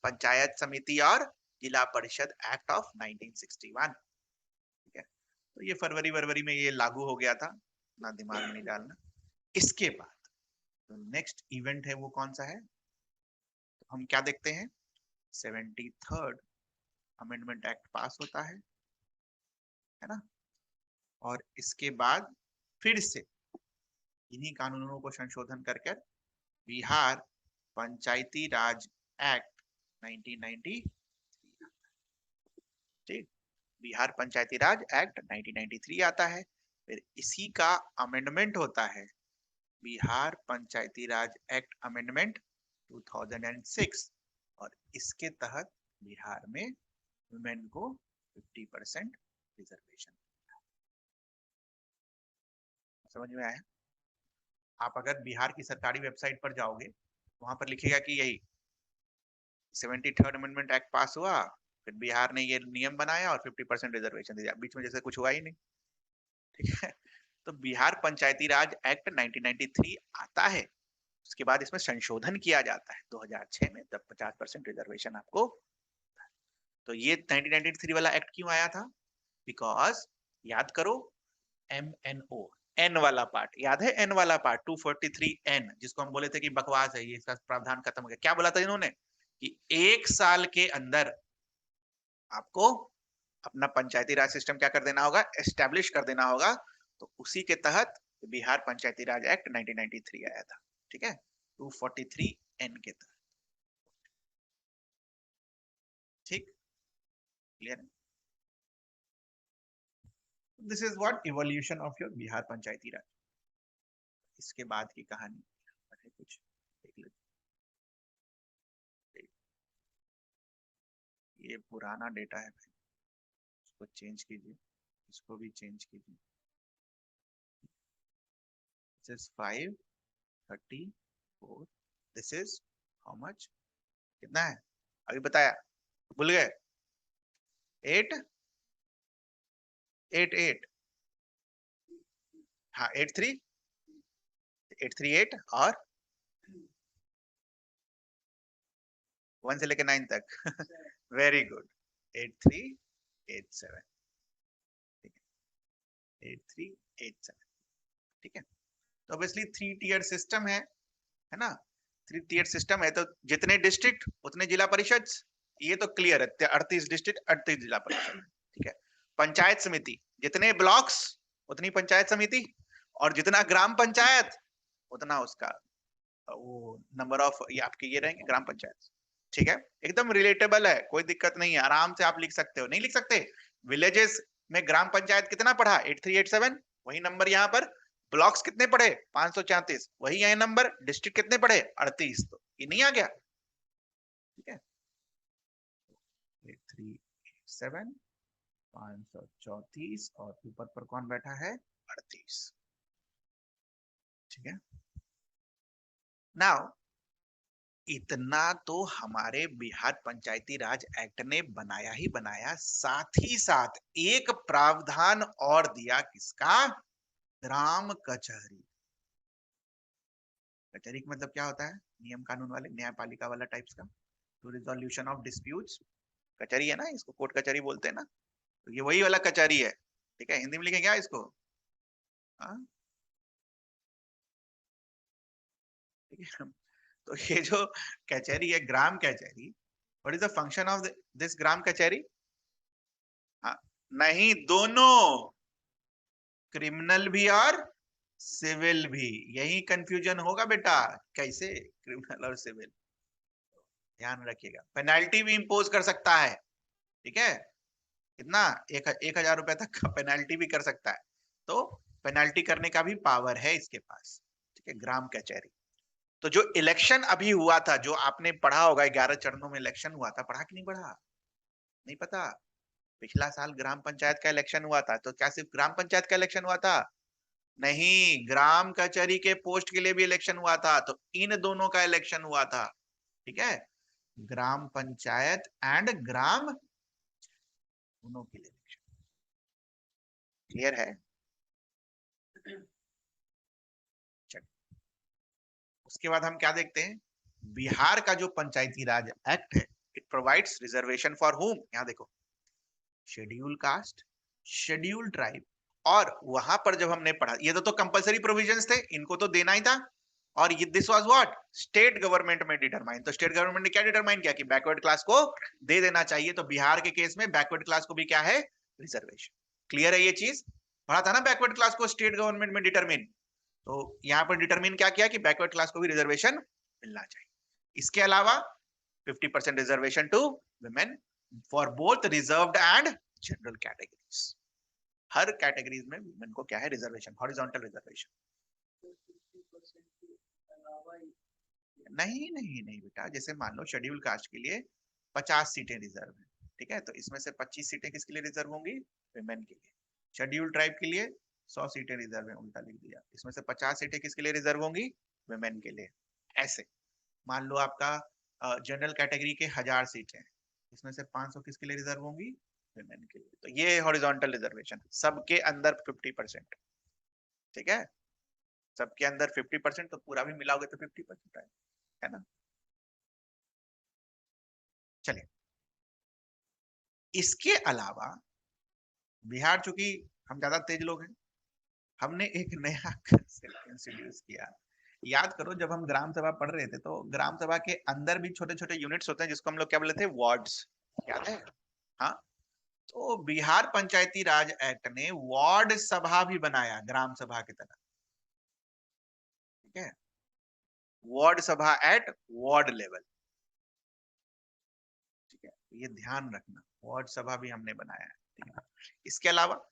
पंचायत समिति और जिला परिषद एक्ट ऑफ 1961। ठीक है, तो ये फरवरी में ये लागू हो गया था, ना दिमाग में नहीं डालना। इसके बाद तो नेक्स्ट इवेंट है वो कौन सा है, तो हम क्या देखते हैं, 73rd अमेंडमेंट एक्ट पास होता है ना। और इसके बाद फिर से इन्हीं कानूनों को संशोधन करके बिहार पंचायती राज एक्ट 1993। ठीक, बिहार पंचायती राज एक्ट 1993 आता है। फिर इसी का अमेंडमेंट होता है बिहार पंचायती राज एक्ट अमेंडमेंट 2006। और इसके तहत बिहार में वुमेन को 50% रिजर्वेशन। समझ में आया? आप अगर बिहार की सरकारी वेबसाइट पर जाओगे, वहां पर लिखेगा कि यही 73rd अमेंडमेंट एक्ट पास हुआ, फिर बिहार ने ये नियम बनाया और 50% रिजर्वेशन दिया, बीच में जैसे कुछ हुआ ही नहीं। ठीक है, तो बिहार पंचायती राज एक्ट 1993 आता है, उसके बाद इसमें संशोधन किया जाता है 2006 में, तब 50% रिजर्वेशन आपको। तो ये 1993 वाला एक्ट क्यों आया था, बिकॉज याद करो MNO, एन वाला पार्ट याद है, एन वाला पार्ट 243N, जिसको हम बोले थे कि बकवास है ये, इसका प्रावधान खत्म हो गया। क्या बोला था इन्होंने कि 1 साल के अंदर आपको अपना पंचायती राज सिस्टम क्या कर देना होगा, एस्टेब्लिश कर देना होगा। तो उसी के तहत बिहार पंचायती राज एक्ट 1993 आया था। ठीक है, 243N के तहत। ठीक, clear? This is what evolution of your Bihar panchayati raj. इसके बाद की कहानी है कुछ देख लो। ये पुराना डेटा है भाई, इसको चेंज कीजिए, इसको भी चेंज कीजिए। This is 534, this is how much, कितना है अभी बताया, भूल गए? 8 8 8, हाँ 83 838 और 1 से लेकर 9 तक। Very good, 8387। ठीक है, 8387। ठीक है, तो ऑब्वियसली 3 टियर सिस्टम है ना। 3 टियर सिस्टम है तो जितने डिस्ट्रिक्ट उतने जिला परिषद, ये तो क्लियर है, 38 डिस्ट्रिक्ट 38 जिला परिषद। ठीक है, पंचायत समिति जितने ब्लॉक्स उतनी पंचायत समिति, और जितना ग्राम पंचायत उतना उसका वो नंबर ऑफ ये आपके ये रहेंगे ग्राम पंचायत। ठीक है, एकदम रिलेटेबल है, कोई दिक्कत नहीं है, आराम से आप लिख सकते हो। नहीं लिख सकते, विलेजेस में ग्राम पंचायत कितना पढ़ा, 8387, वही नंबर यहाँ पर। ब्लॉक्स कितने पढ़े, 534, वही यही नंबर। डिस्ट्रिक्ट कितने पढ़े, 38, तो ये नहीं आ गया। ठीक है, 8387 534 और ऊपर पर कौन बैठा है, 38। ठीक है, नाउ इतना तो हमारे बिहार पंचायती राज एक्ट ने बनाया ही बनाया, साथ ही साथ एक प्रावधान और दिया, किसका, ग्राम कचहरी। कचहरी का मतलब क्या होता है, नियम कानून वाले, न्यायपालिका वाला टाइप्स का, टू रिजोल्यूशन ऑफ डिस्प्यूट्स। कचहरी है ना, इसको कोर्ट कचहरी बोलते हैं ना, तो ये वही वाला कचहरी है। ठीक है, हिंदी में लिखे क्या इसको, हाँ ठीक है। तो ये जो कचहरी है, ग्राम कचहरी, what is the function of this gram kachahri, हाँ नहीं, दोनों, क्रिमिनल भी और सिविल भी, यही कंफ्यूजन होगा बेटा, कैसे क्रिमिनल और सिविल, ध्यान रखिएगा। पेनाल्टी भी इंपोज कर सकता है, ठीक है, कितना, 1,000 रुपए तक का पेनाल्टी भी कर सकता है, तो पेनाल्टी करने का भी पावर है इसके पास, ठीक है, ग्राम कचहरी। तो जो इलेक्शन अभी हुआ था, जो आपने पढ़ा होगा 11 चरणों में इलेक्शन हुआ था, पढ़ा कि नहीं पढ़ा, नहीं पता, पिछला साल ग्राम पंचायत का इलेक्शन हुआ था, तो क्या सिर्फ ग्राम पंचायत का इलेक्शन हुआ था, नहीं, ग्राम कचहरी के पोस्ट के लिए भी इलेक्शन हुआ था, तो इन दोनों का इलेक्शन हुआ था, ठीक है, ग्राम पंचायत एंड ग्राम, दोनों के लिए इलेक्शन, क्लियर है। उसके बाद हम क्या देखते हैं, बिहार का जो पंचायती राज एक्ट है, it provides reservation for home, यहां देखो, शेड्यूल कास्ट, शेड्यूल ट्राइब, और वहां पर जब हमने पढ़ा, ये तो कंपलसरी प्रोविजंस थे, इनको तो देना ही था, और ये this was what, state government में डिटरमाइन, तो स्टेट गवर्नमेंट ने क्या डिटरमाइन किया कि बैकवर्ड क्लास को दे देना चाहिए, तो बिहार के केस में बैकवर्ड क्लास को भी क्या है, रिजर्वेशन। क्लियर है ये चीज, पढ़ा था ना बैकवर्ड क्लास को स्टेट गवर्नमेंट में डिटरमिन, तो यहाँ पर डिटरमिन क्या किया कि बैकवर्ड क्लास को भी रिजर्वेशन मिलना चाहिए। इसके अलावा 50% reservation to women for both reserved and general categories, हर कैटेगरीज में वुमेन को क्या है, रिजर्वेशन, हॉरिजॉन्टल रिजर्वेशन। नहीं नहीं नहीं बेटा, जैसे मान लो शेड्यूल कास्ट के लिए 50 सीटें रिजर्व है, ठीक है, तो इसमें से 25 सीटें किसके लिए रिजर्व होंगी, वुमेन के लिए। शेड्यूल ट्राइब के लिए 100 सीटें रिजर्व है, उल्टा लिख दिया, इसमें से 50 सीटें किसके लिए रिजर्व होंगी, वुमेन के लिए। ऐसे मान लो आपका जनरल कैटेगरी के 1000 सीटें हैं, इसमें से 500 किसके लिए रिजर्व होंगी, वुमेन के लिए, तो ये हॉरिजॉन्टल रिजर्वेशन, सबके अंदर 50%, ठीक है, सबके अंदर 50%, तो पूरा भी मिलाओगे तो 50% है ना। चलिए, इसके अलावा बिहार, चूंकि हम ज्यादा तेज लोग हैं, हमने एक नया कंसेप्ट इंट्रोड्यूस किया। याद करो जब हम ग्राम सभा पढ़ रहे थे, तो ग्राम सभा के अंदर भी छोटे छोटे यूनिट्स होते हैं, जिसको हम लोग क्या बोलते थे, वार्ड्स, याद है, हाँ, तो बिहार पंचायती राज एक्ट ने वार्ड सभा भी बनाया ग्राम सभा की तरह, ठीक है, वार्ड सभा एट वार्ड लेवल, ठीक है, ये ध्यान रखना, वार्ड सभा भी हमने बनाया है, ठीक है। इसके अलावा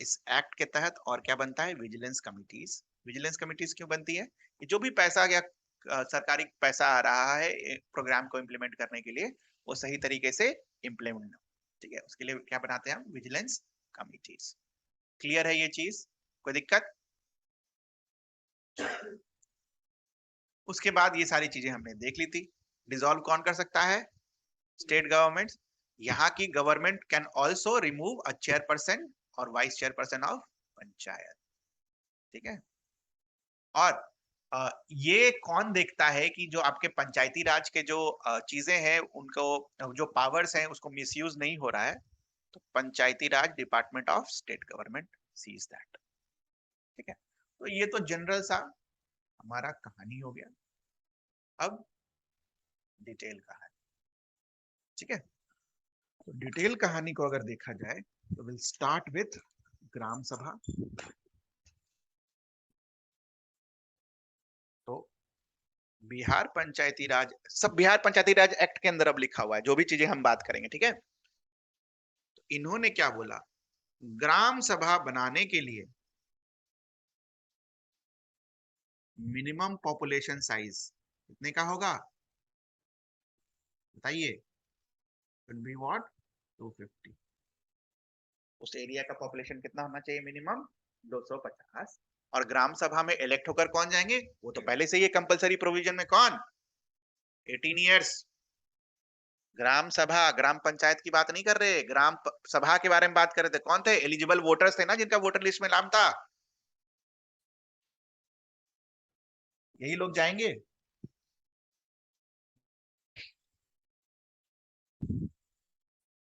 इस एक्ट के तहत और क्या बनता है, विजिलेंस कमिटीज। विजिलेंस कमिटीज क्यों बनती है, कि जो भी पैसा या सरकारी पैसा आ रहा है प्रोग्राम को इम्प्लीमेंट करने के लिए, वो सही तरीके से इम्प्लीमेंट, ठीक है, उसके लिए क्या बनाते हैं हम, विजिलेंस कमिटीज। क्लियर है ये चीज, कोई दिक्कत। उसके बाद ये सारी चीजें हमने देख ली थी। डिसॉल्व कौन कर सकता है, स्टेट गवर्नमेंट। यहाँ की government can also remove a chairperson और वाइस चेयरपर्सन ऑफ पंचायत, ठीक है। और ये कौन देखता है कि जो आपके पंचायती राज के जो चीजें हैं, उनको जो पावर्स हैं उसको मिसयूज नहीं हो रहा है, तो Panchayati Raj department of state government sees that, ठीक है। तो ये तो जनरल सा हमारा कहानी हो गया, अब डिटेल कहानी, ठीक है। तो डिटेल कहानी को अगर देखा जाए, तो विल स्टार्ट विथ ग्राम सभा। तो बिहार पंचायती राज, सब बिहार पंचायती राज एक्ट के अंदर अब लिखा हुआ है, जो भी चीजें हम बात करेंगे, ठीक है। तो इन्होंने क्या बोला, ग्राम सभा बनाने के लिए मिनिमम पॉपुलेशन साइज कितने का होगा, बताइए, बी व्हाट, 250। उस एरिया का पॉपुलेशन कितना होना चाहिए, मिनिमम 250। और ग्राम सभा में इलेक्ट होकर कौन जाएंगे, वो तो पहले से ही कंपलसरी प्रोविजन में, कौन, 18 ईयर्स। ग्राम सभा, ग्राम पंचायत की बात नहीं कर रहे, ग्राम सभा के बारे में बात कर रहे थे, कौन थे, एलिजिबल वोटर्स थे ना, जिनका वोटर लिस्ट में नाम था, यही लोग जाएंगे,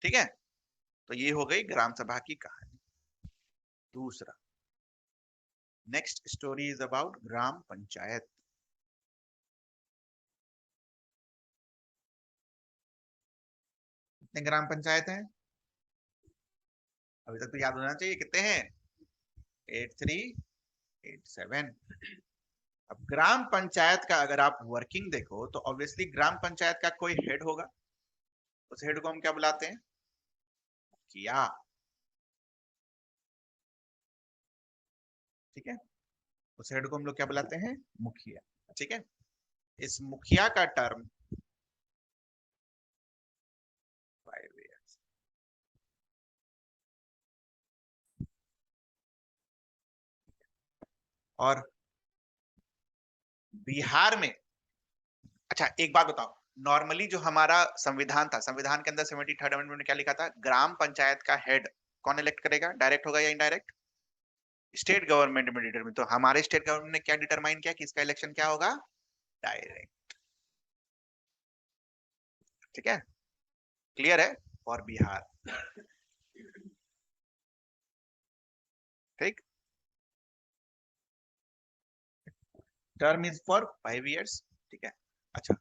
ठीक है। तो ये हो गई ग्राम सभा की कहानी। दूसरा, नेक्स्ट स्टोरी इज अबाउट ग्राम पंचायत। कितने ग्राम पंचायत हैं, अभी तक तो याद होना चाहिए, कितने हैं, 83, 87। अब ग्राम पंचायत का अगर आप वर्किंग देखो तो ऑब्वियसली ग्राम पंचायत का कोई हेड होगा, उस हेड को हम क्या बुलाते हैं? मुखिया। ठीक है, उस हेड को हम लोग क्या बुलाते हैं? मुखिया। ठीक है, इस मुखिया का टर्म 5 years। और बिहार में, अच्छा एक बात बताओ, नॉर्मली जो हमारा संविधान था, संविधान के अंदर 73rd अमेंडमेंट में क्या लिखा था? ग्राम पंचायत का हेड कौन इलेक्ट करेगा? डायरेक्ट होगा या इनडायरेक्ट? स्टेट गवर्नमेंट में डिटरमाइन। तो हमारे स्टेट गवर्नमेंट ने क्या डिटरमाइन किया कि इसका इलेक्शन क्या होगा? डायरेक्ट। ठीक है, क्लियर है? और बिहार, ठीक, टर्म इज फॉर 5 years। ठीक है, अच्छा,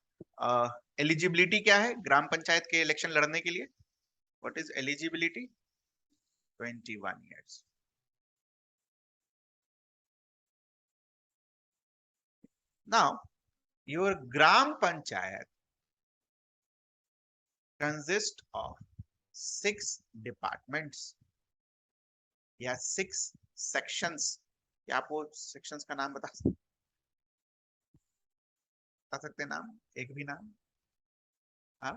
एलिजिबिलिटी क्या है ग्राम पंचायत के इलेक्शन लड़ने के लिए? What is eligibility? 21 years। Now your gram panchayat consist of 6 departments या 6 सेक्शंस। क्या आप वो सेक्शंस का नाम बता सकते हैं? नाम, एक भी नाम? हाँ,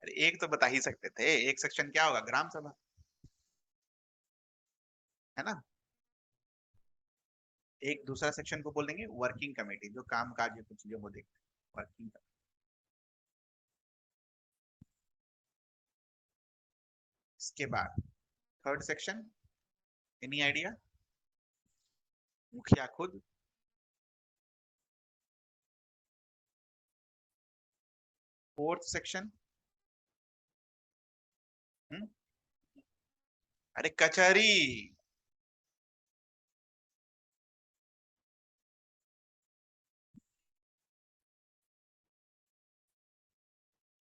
अरे एक तो बता ही सकते थे। एक सेक्शन क्या होगा? ग्राम सभा, है ना। एक दूसरा सेक्शन को बोल देंगे वर्किंग कमेटी, जो काम काज कुछ चीजों को देखते हैं, वर्किंग। इसके बाद थर्ड सेक्शन, एनी आइडिया? मुखिया खुद। फोर्थ सेक्शन, अरे कचहरी।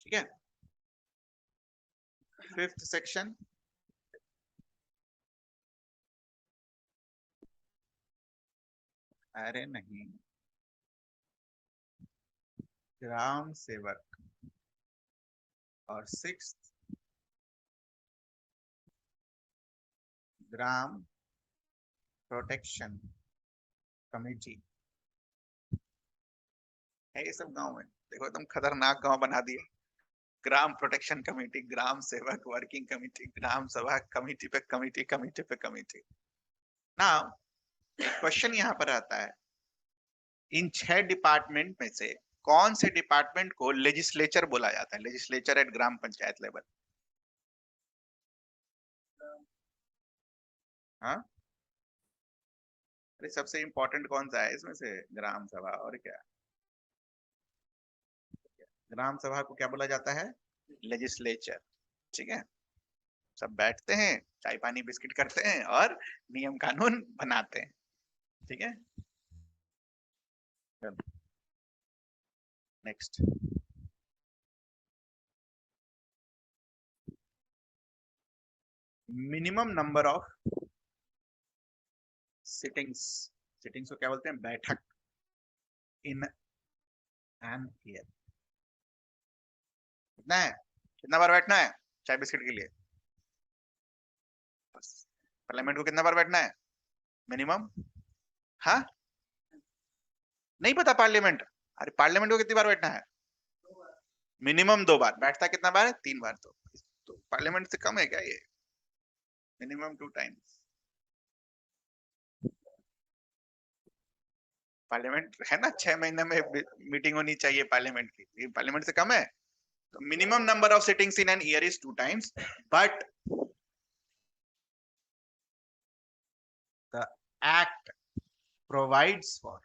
ठीक है, फिफ्थ सेक्शन, अरे नहीं, ग्राम सेवक। और सिक्स, ग्राम प्रोटेक्शन कमेटी। है ये सब गांव में, देखो एकदम खतरनाक गांव बना दिया। ग्राम प्रोटेक्शन कमेटी, ग्राम सेवक, वर्किंग कमेटी, ग्राम सभा, कमेटी पे कमेटी, कमेटी पे कमेटी। ना, क्वेश्चन यहाँ पर आता है, इन 6 डिपार्टमेंट में से कौन से डिपार्टमेंट को लेजिस्लेचर बोला जाता है? Legislature at gram panchayat level. हाँ, अरे सबसे इंपॉर्टेंट कौन सा है इसमें से? ग्राम सभा। और क्या, ग्राम सभा को क्या बोला जाता है? लेजिस्लेचर। ठीक है, सब बैठते हैं, चाय पानी बिस्किट करते हैं और नियम कानून बनाते हैं। ठीक है, next. Minimum number of sittings, sittings को क्या बोलते हैं? बैठक, इन एन ईयर। कितना है? कितना बार बैठना है चाय बिस्किट के लिए? पार्लियामेंट को कितना बार बैठना है मिनिमम? हाँ, नहीं पता पार्लियामेंट? अरे पार्लियामेंट को कितनी बार बैठना है? मिनिमम 2 बार। बैठता कितना बार है? 3 बार। तो पार्लियामेंट से कम है क्या ये? Minimum 2 times. पार्लियामेंट है ना, 6 महीने में मीटिंग होनी चाहिए पार्लियामेंट की, ये पार्लियामेंट से कम है? तो minimum number of sittings in an year is 2 times, but the act provides for,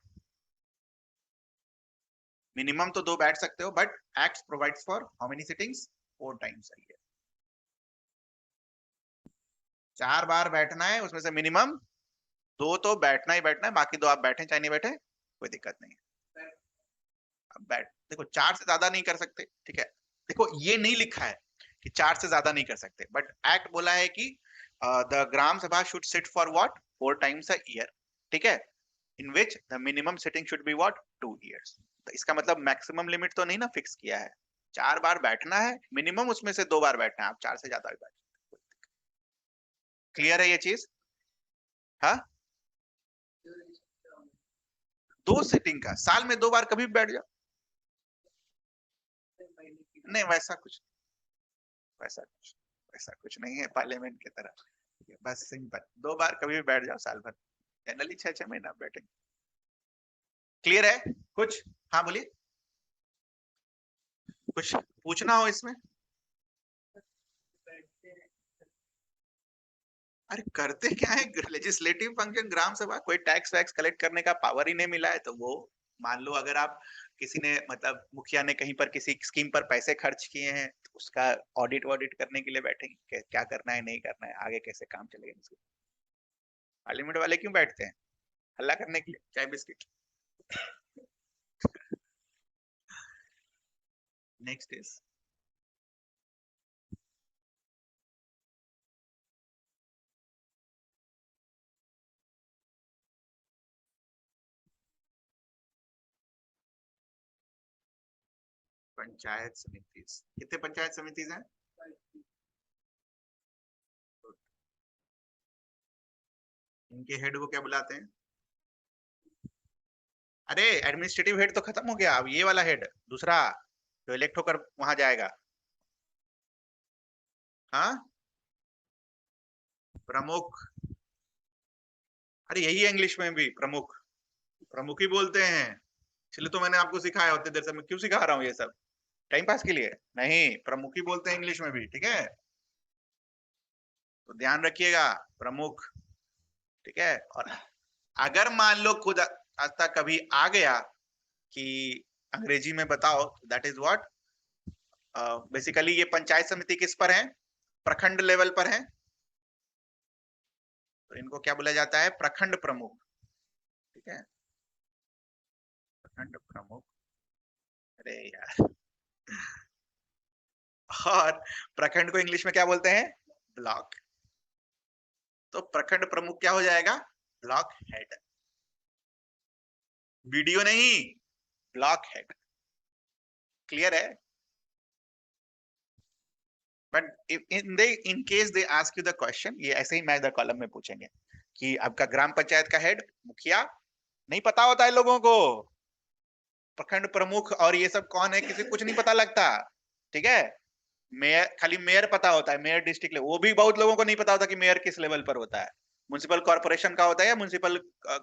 minimum तो 2 बैठ सकते हो, but act provides for how many sittings? 4 times a year। 4 बार बैठना है, उसमें से मिनिमम 2 तो बैठना ही बैठना है, बाकी 2 आप बैठे चाहे नहीं बैठे कोई दिक्कत नहीं है। अब बैठ देखो, 4 से ज्यादा नहीं कर सकते। ठीक है, देखो ये नहीं लिखा है कि 4 से ज्यादा नहीं कर सकते, बट एक्ट बोला है कि the gram sabha should sit for what? 4 times a year। ठीक है, in which the minimum sitting should be what 2 years। तो इसका मतलब मैक्सिमम लिमिट तो नहीं ना फिक्स किया है, 4 बार बैठना है मिनिमम, उसमें से 2 बार बैठना है, आप 4 से ज्यादा भी बैठ। क्लियर है ये चीज? हाँ, 2 सिटिंग का, साल में 2 बार कभी भी बैठ जाओ। नहीं वैसा कुछ, वैसा कुछ, वैसा कुछ नहीं है पार्लियामेंट की तरह, बस सिंपल 2 बार कभी भी बैठ जाओ साल भर, जनरली 6-6 महीना बैठे। क्लियर है कुछ? हाँ बोलिए, कुछ पूछना हो इसमें? अरे करते क्या है, लेजिस्लेटिव फंक्शन, ग्राम सभा, कोई टैक्स वैक्स कलेक्ट करने का पावर ही नहीं मिला है, तो वो मान लो अगर आप किसी ने मतलब मुखिया ने कहीं पर किसी स्कीम पर पैसे खर्च किए हैं तो उसका ऑडिट वॉडिट करने के लिए बैठेंगे, क्या करना है नहीं करना है, आगे कैसे काम चलेगा। पार्लियामेंट वाले क्यों बैठते हैं? हल्ला करने के लिए, चाय बिस्किट। नेक्स्ट इज पंचायत समिति। कितने पंचायत समिति हैं? इनके हेड को क्या बुलाते हैं? अरे एडमिनिस्ट्रेटिव हेड तो खत्म हो गया, अब ये वाला हेड दूसरा जो इलेक्ट होकर वहां जाएगा। हाँ, प्रमुख। अरे यही है इंग्लिश में भी प्रमुख, प्रमुख ही बोलते हैं, इसलिए तो मैंने आपको सिखाया, उतनी देर से मैं क्यों सिखा रहा हूँ ये सब, टाइम पास के लिए नहीं, प्रमुख ही बोलते हैं इंग्लिश में भी, ठीक है, तो ध्यान रखिएगा, प्रमुख। ठीक है, और अगर मान लो खुद आता कभी आ गया कि अंग्रेजी में बताओ, दैट इज व्हाट, बेसिकली ये पंचायत समिति किस पर है? प्रखंड लेवल पर है, तो इनको क्या बोला जाता है? प्रखंड प्रमुख। ठीक है, प्रखंड प्रमुख। अरे यार, और प्रखंड को इंग्लिश में क्या बोलते हैं? ब्लॉक। तो प्रखंड प्रमुख क्या हो जाएगा? Block head. वीडियो नहीं, ब्लॉक हेड। क्लियर है? But in case they ask you the question, ये ऐसे ही मैच द कॉलम में पूछेंगे कि आपका ग्राम पंचायत का हेड मुखिया, नहीं पता होता है लोगों को, प्रखंड प्रमुख और ये सब कौन है किसी कुछ नहीं पता लगता। ठीक है, मेयर, खाली मेयर पता होता है, मेयर डिस्ट्रिक्ट लेवल, वो भी बहुत लोगों को नहीं पता होता कि मेयर किस लेवल पर होता है, म्युनिसिपल कॉर्पोरेशन का होता है या म्युनिसिपल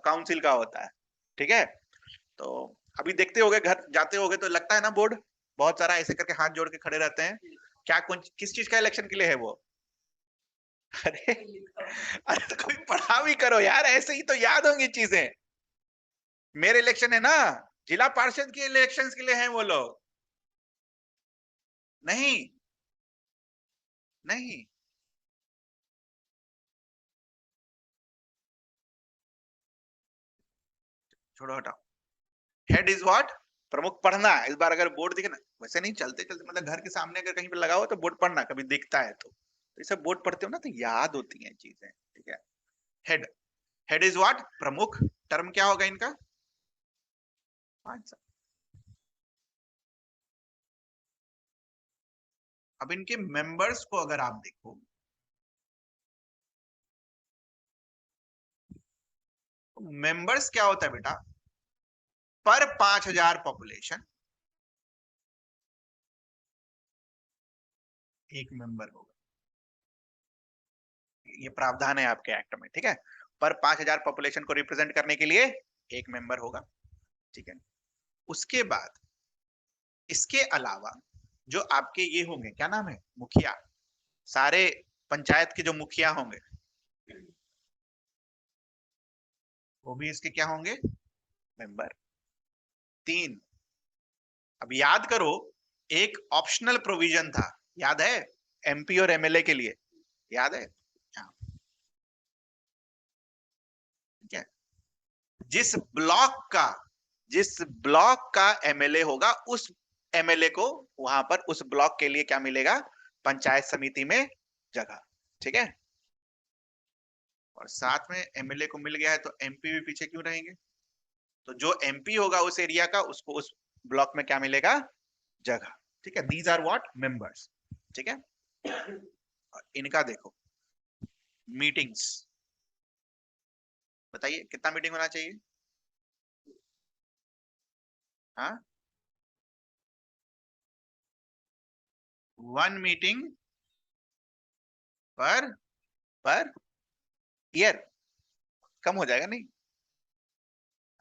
काउंसिल का होता है। ठीक है, तो अभी देखते होगे, घर जाते होगे तो लगता है ना बोर्ड बहुत सारा ऐसे करके हाथ जोड़ के खड़े रहते हैं, क्या कौन किस चीज का इलेक्शन के लिए है वो? अरे, अरे तो कोई पढ़ा भी करो यार, ऐसे ही तो याद होंगी चीजें। मेरे इलेक्शन है ना, जिला पार्षद के इलेक्शन के लिए हैं वो लोग। नहीं, नहीं, छोड़ो हटाओ। Head is what? प्रमुख। पढ़ना इस बार अगर बोर्ड दिखे ना, वैसे नहीं, चलते चलते मतलब घर के सामने अगर कहीं पे लगा हो तो बोर्ड पढ़ना, कभी दिखता है तो ये सब बोर्ड पढ़ते हो ना तो याद होती हैं चीजें। ठीक है, हेड, हेड इज व्हाट? प्रमुख। टर्म क्या होगा इनका? 5 साल। अब इनके मेंबर्स को अगर आप देखो, तो मेंबर्स क्या होता है बेटा? पर 5,000 पॉपुलेशन एक मेंबर होगा, ये प्रावधान है आपके एक्ट में। ठीक है, पर 5,000 पॉपुलेशन को रिप्रेजेंट करने के लिए एक मेंबर होगा। ठीक है, उसके बाद इसके अलावा जो आपके ये होंगे, क्या नाम है, मुखिया, सारे पंचायत के जो मुखिया होंगे वो भी इसके क्या होंगे? मेंबर। 3, अब याद करो, एक ऑप्शनल प्रोविजन था, याद है, एमपी और एमएलए के लिए, याद है? हाँ, ठीक है, जिस ब्लॉक का, जिस ब्लॉक का एमएलए होगा उस एमएलए को वहां पर उस ब्लॉक के लिए क्या मिलेगा? पंचायत समिति में जगह। ठीक है, और साथ में एमएलए को मिल गया है तो एमपी भी पीछे क्यों रहेंगे? तो जो एमपी होगा उस एरिया का, उसको उस ब्लॉक में क्या मिलेगा? जगह। ठीक है, दीज आर व्हाट मेंबर्स। ठीक है, इनका देखो मीटिंग्स, बताइए कितना मीटिंग होना चाहिए? हाँ, 1 मीटिंग पर पर ईयर, कम हो जाएगा नहीं?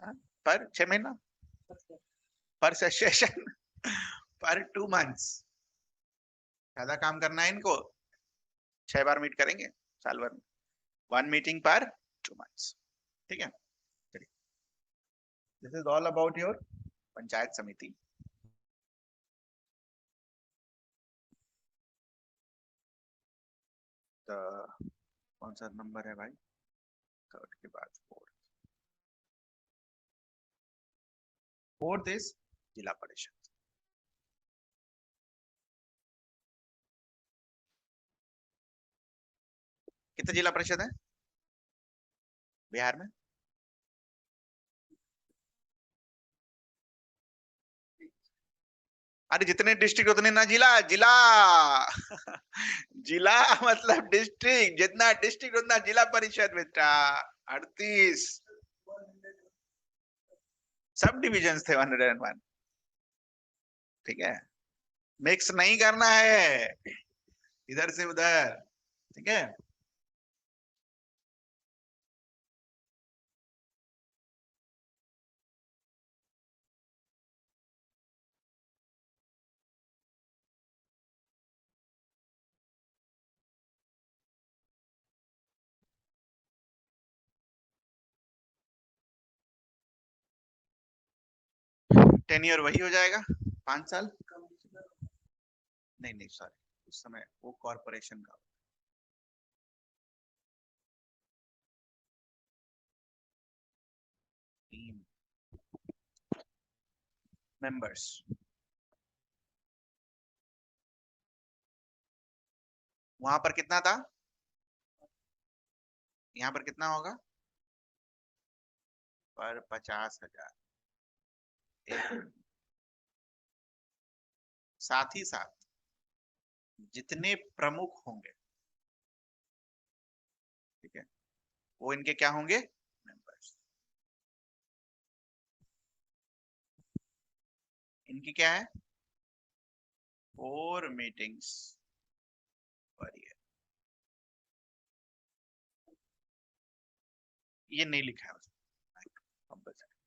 हाँ? पर 6 महीना, पर सेशन, पर 2 मंथ्स। ज्यादा काम करना है इनको, 6 बार मीट करेंगे साल भर में, 1 मीटिंग पर 2 मंथ्स। ठीक है, चलिए, this is all about your panchayat समिति। तो कौन सा नंबर है भाई? थर्ड के बाद फोर्थ, फोर्थ इज जिला परिषद। कितने जिला परिषद है बिहार में? अरे जितने डिस्ट्रिक्ट उतने ना जिला, जिला जिला मतलब डिस्ट्रिक्ट, जितना डिस्ट्रिक्ट उतना जिला परिषद बेटा। 38 सब डिविजन थे, 101। ठीक है, मिक्स नहीं करना है इधर से उधर। ठीक है, टेन्योर वही हो जाएगा, 5 साल। नहीं नहीं सॉरी, उस समय वो कॉरपोरेशन का 3 मेंबर्स। वहां पर कितना था? यहाँ पर कितना होगा? पर 50,000। साथ ही साथ जितने प्रमुख होंगे, ठीक है, वो इनके क्या होंगे? मेंबर्स। इनकी क्या है? 4 मीटिंग्स पर ईयर। ये नहीं लिखा है उसमें,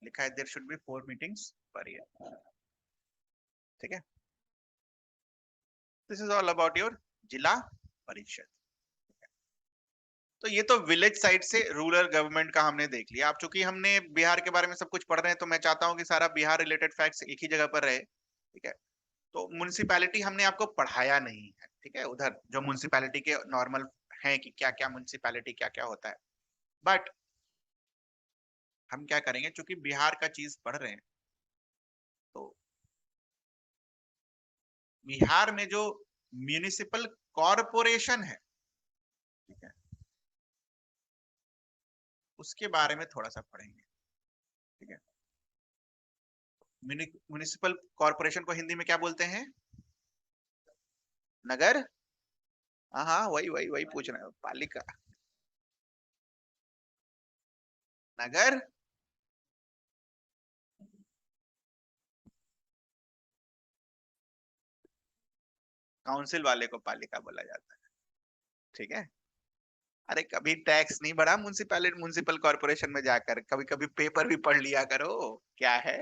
लिखा है there should be 4 meetings per year. ठीक है, this is all about your zila parishad. तो ये तो विलेज साइड से रूरल गवर्नमेंट का हमने देख लिया। अब चूंकि हमने बिहार के बारे में सब कुछ पढ़ रहे हैं, तो मैं चाहता हूँ कि सारा बिहार रिलेटेड फैक्ट्स एक ही जगह पर रहे। ठीक है, तो म्युनिसिपैलिटी हमने आपको पढ़ाया नहीं है। ठीक है, उधर जो म्युनिसिपैलिटी के नॉर्मल है कि क्या क्या म्युनिसिपैलिटी क्या क्या होता है, बट हम क्या करेंगे, चूंकि बिहार का चीज पढ़ रहे हैं, तो बिहार में जो म्युनिसिपल कॉरपोरेशन है, ठीक है, उसके बारे में थोड़ा सा पढ़ेंगे। ठीक है, म्युनिसिपल कॉरपोरेशन को हिंदी में क्या बोलते हैं? नगर। हाँ हाँ, वही वही वही पूछ रहे हैं, पालिका, नगर काउंसिल वाले को पालिका बोला जाता है। ठीक है, अरे कभी टैक्स नहीं बढ़ा म्युनिसिपैलिटी म्युनिसिपल कॉर्पोरेशन में जाकर, कभी कभी पेपर भी पढ़ लिया करो, क्या है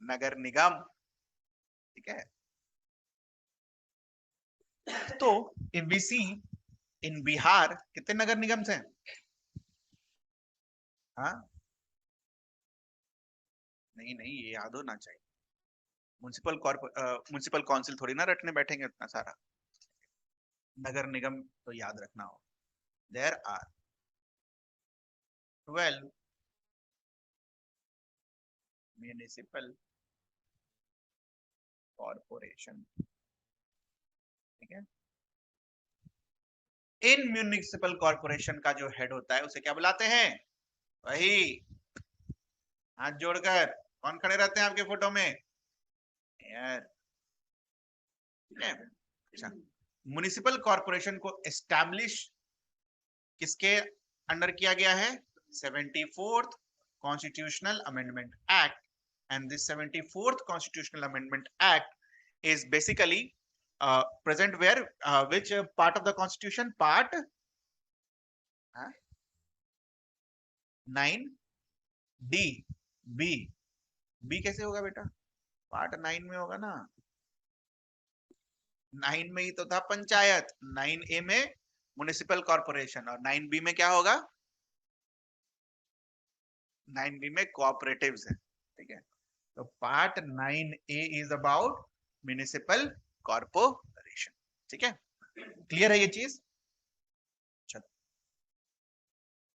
नगर निगम। ठीक है, तो इफ वी सी इन बिहार कितने नगर निगम हैं? हाँ, नहीं नहीं, ये याद होना चाहिए। म्युनिसिपल काउंसिल थोड़ी ना रटने बैठेंगे इतना सारा, नगर निगम तो याद रखना हो। There are 12 municipal corporation. ठीक है, इन म्यूनिसिपल कॉर्पोरेशन का जो हेड होता है उसे क्या बुलाते हैं? वही, हाथ जोड़कर, कौन खड़े रहते हैं आपके फोटो में यार? ठीक है। अच्छा, म्युनिसिपल कॉर्पोरेशन को एस्टैब्लिश किसके अंडर किया गया है? 74th constitutional amendment act, and this 74th constitutional amendment act is basically present where, which part of the constitution? Part 9D, B, B कैसे होगा बेटा? पार्ट 9 में होगा ना। 9 में ही तो था पंचायत, 9A में म्युनिसिपल कॉर्पोरेशन, और 9B में क्या होगा? 9B में कोऑपरेटिव्स है। ठीक है, तो part 9A is about municipal corporation. ठीक है, क्लियर है ये चीज? चलो,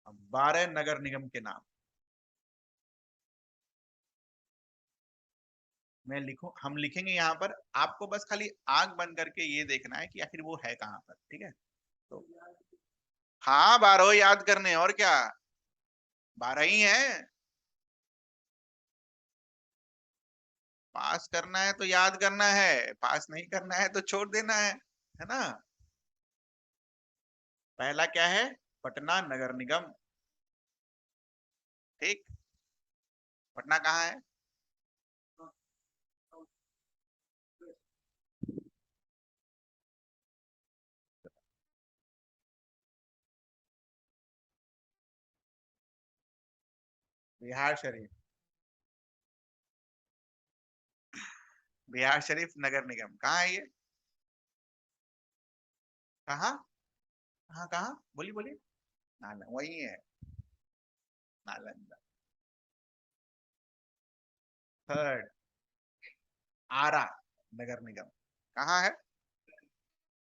अब 12 नगर निगम के नाम मैं लिखूं, हम लिखेंगे यहाँ पर, आपको बस खाली आंख बंद करके ये देखना है कि आखिर वो है कहाँ पर। ठीक है, तो हाँ 12 याद करने, और क्या, 12 ही है। पास करना है तो याद करना है, पास नहीं करना है तो छोड़ देना है ना? पहला क्या है? पटना नगर निगम। ठीक, पटना कहाँ है? बिहार शरीफ। बिहार शरीफ नगर निगम कहाँ है ये? कहाँ कहाँ कहाँ, बोलिए बोलिए। नालंदा, वही है, नालंदा। थर्ड, आरा नगर निगम कहाँ है?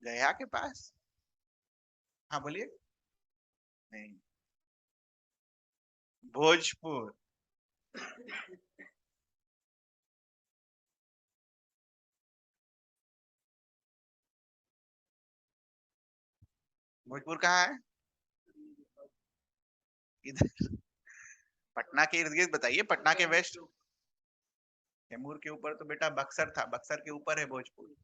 गया के पास। हाँ बोलिए। नहीं, भोजपुर। भोजपुर कहाँ है? इधर, पटना के इर्द गिर्द बताइए, पटना के वेस्ट। कैमूर के ऊपर तो बेटा बक्सर था, बक्सर के ऊपर है भोजपुर।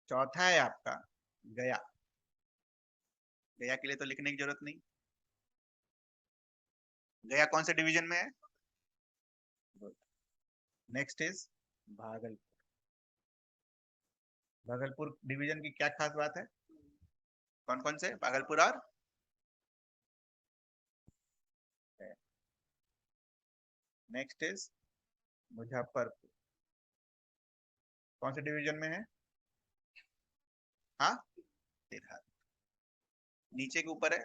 चौथा है आपका गया। गया के लिए तो लिखने की जरूरत नहीं। गया कौन से डिवीजन में है? Next is Bhagalpur. Bhagalpur division की क्या खास बात है? कौन कौन से? भागलपुर और नेक्स्ट इज मुजफ्फरपुर। कौन से डिवीजन में है? हाँ, तिरहत। नीचे के ऊपर है?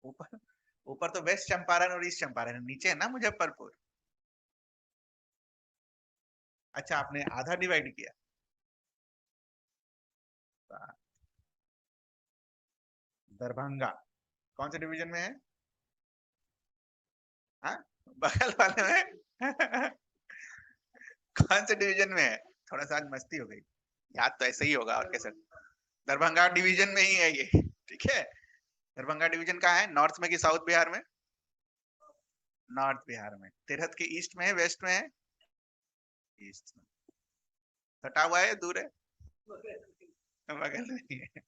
ऊपर, ऊपर तो वेस्ट चंपारण और ईस्ट चंपारण है, नीचे है ना मुजफ्फरपुर। अच्छा, आपने आधा डिवाइड किया। दरभंगा कौन से डिवीजन में है? हाँ, बगल वाले में। कौन से डिवीजन में है? थोड़ा सा आज मस्ती हो गई, याद तो ऐसे ही होगा और कैसे। दरभंगा डिवीजन में ही है ये। ठीक है, दरभंगा डिवीजन कहाँ है? नॉर्थ में कि साउथ बिहार में? नॉर्थ बिहार में। तिरहत के ईस्ट में है, वेस्ट में है? ईस्ट में। सटा हुआ है, दूर है? बगल में ही है।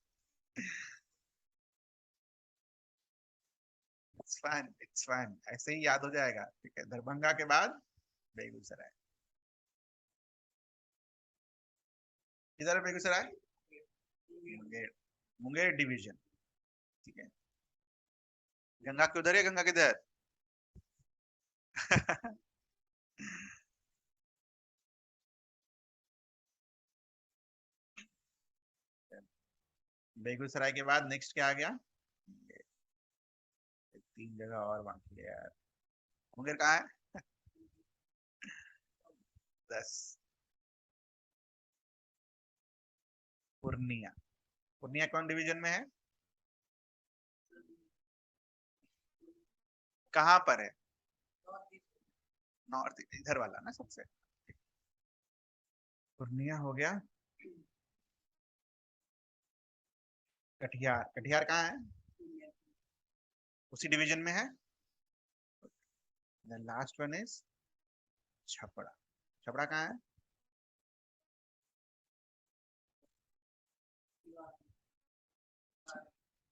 इट्स फन, इट्स फन, ऐसे ही याद हो जाएगा। ठीक है, दरभंगा के बाद बेगूसराय। किधर है बेगूसराय? मुंगेर, मुंगेर डिवीजन। ठीक है, गंगा के उधर है, गंगा किधर? बेगूसराय के बाद नेक्स्ट क्या आ गया? तीन जगह और बाकी है यार। मुंगेर कहाँ है? 10। पूर्णिया, पूर्णिया कौन डिवीजन में है? कहाँ पर है? नॉर्थ इधर वाला ना सबसे। पूर्णिया हो गया। कटिहार, कटिहार कहाँ है? उसी डिवीजन में है। The last one is Chhapra. Chhapra कहाँ है?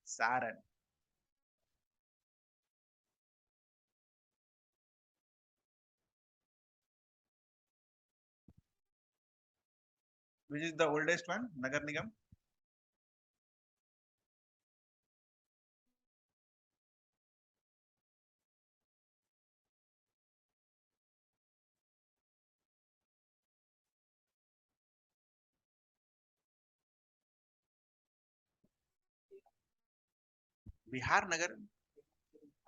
Saran. Which is the oldest one? नगर निगम। बिहार नगर।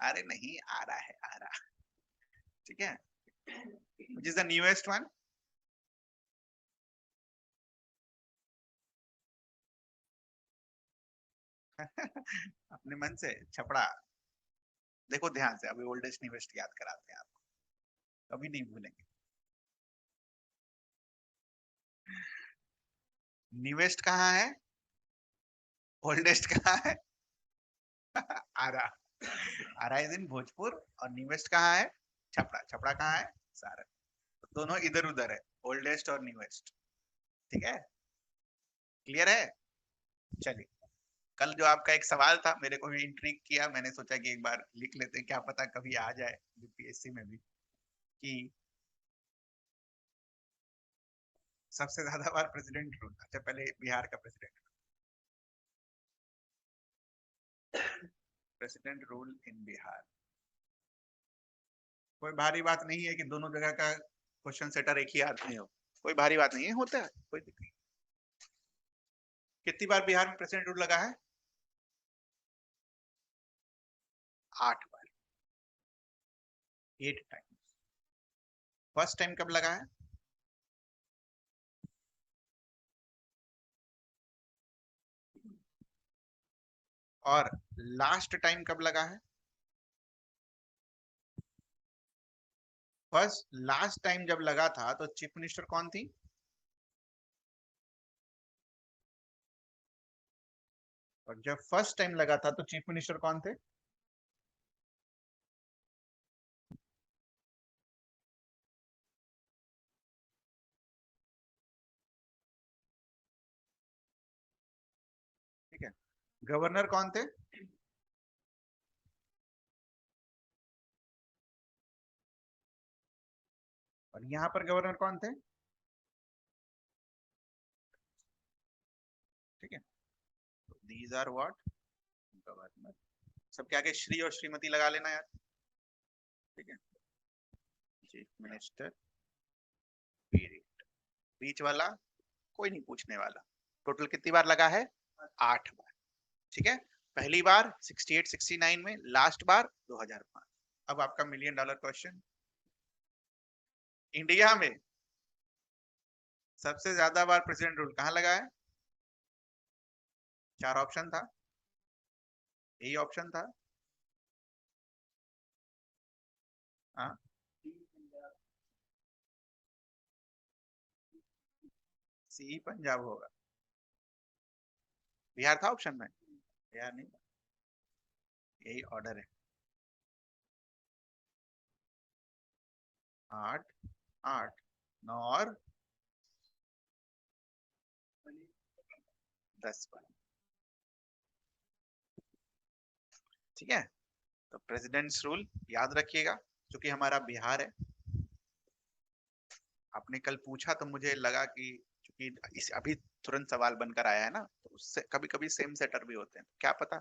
अरे नहीं, आ रहा है, आ रहा। ठीक है। Which is the newest one? अपने मन से छपड़ा। देखो ध्यान से, अभी ओल्डेस्ट न्यूएस्ट याद कराते हैं आपको, कभी नहीं भूलेंगे। न्यूएस्ट कहाँ है? ओल्डेस्ट कहाँ है? आरा। आरा इज इन भोजपुर, और न्यूएस्ट कहाँ है? छपरा। छपरा कहाँ है? सारण। दोनों इधर उधर है, ओल्डेस्ट और न्यूएस्ट। ठीक है, क्लियर है? चलिए, कल जो आपका एक सवाल था मेरे को भी इंट्रिग किया, मैंने सोचा कि एक बार लिख लेते हैं, क्या पता कभी आ जाए यूपीएससी में भी, कि सबसे ज्यादा बार प्रेसिडेंट रूल। अच्छा, पहले बिहार का president. President rule in Bihar. कोई भारी बात नहीं है कि दोनों जगह का क्वेश्चन सेटर एक ही आदमी हो, कोई भारी बात नहीं है, होता है, कोई दिक्कत नहीं। कितनी बार बिहार में प्रेसिडेंट रूल लगा है? 8 बार। 8 टाइम। फर्स्ट टाइम कब लगा है? और लास्ट टाइम कब लगा है? फर्स्ट लास्ट टाइम जब लगा था तो चीफ मिनिस्टर कौन थी? और जब फर्स्ट टाइम लगा था तो चीफ मिनिस्टर कौन थे? ठीक है। गवर्नर कौन थे? और यहाँ पर गवर्नर कौन थे? ठीक है, दीज आर व्हाट? गवर्नर। सबके आगे श्री और श्रीमती लगा लेना यार। ठीक है, चीफ मिनिस्टर पीरियड। बीच वाला कोई नहीं पूछने वाला। टोटल कितनी बार लगा है? 8 बार। ठीक है, पहली बार 68 69 में, लास्ट बार 2005। अब आपका मिलियन डॉलर क्वेश्चन, इंडिया में सबसे ज्यादा बार प्रेसिडेंट रूल कहाँ लगा है? 4 ऑप्शन था, यही ऑप्शन था। हाँ, सी पंजाब होगा। बिहार था ऑप्शन में? बिहार नहीं, यही ऑर्डर है। 8, 8, 9 और 10 बार। ठीक है, तो प्रेसिडेंट्स रूल याद रखिएगा, क्योंकि हमारा बिहार है। आपने कल पूछा तो मुझे लगा कि क्योंकि इस अभी तुरंत सवाल बनकर आया है ना, तो उससे कभी कभी सेम सेटर भी होते हैं, क्या पता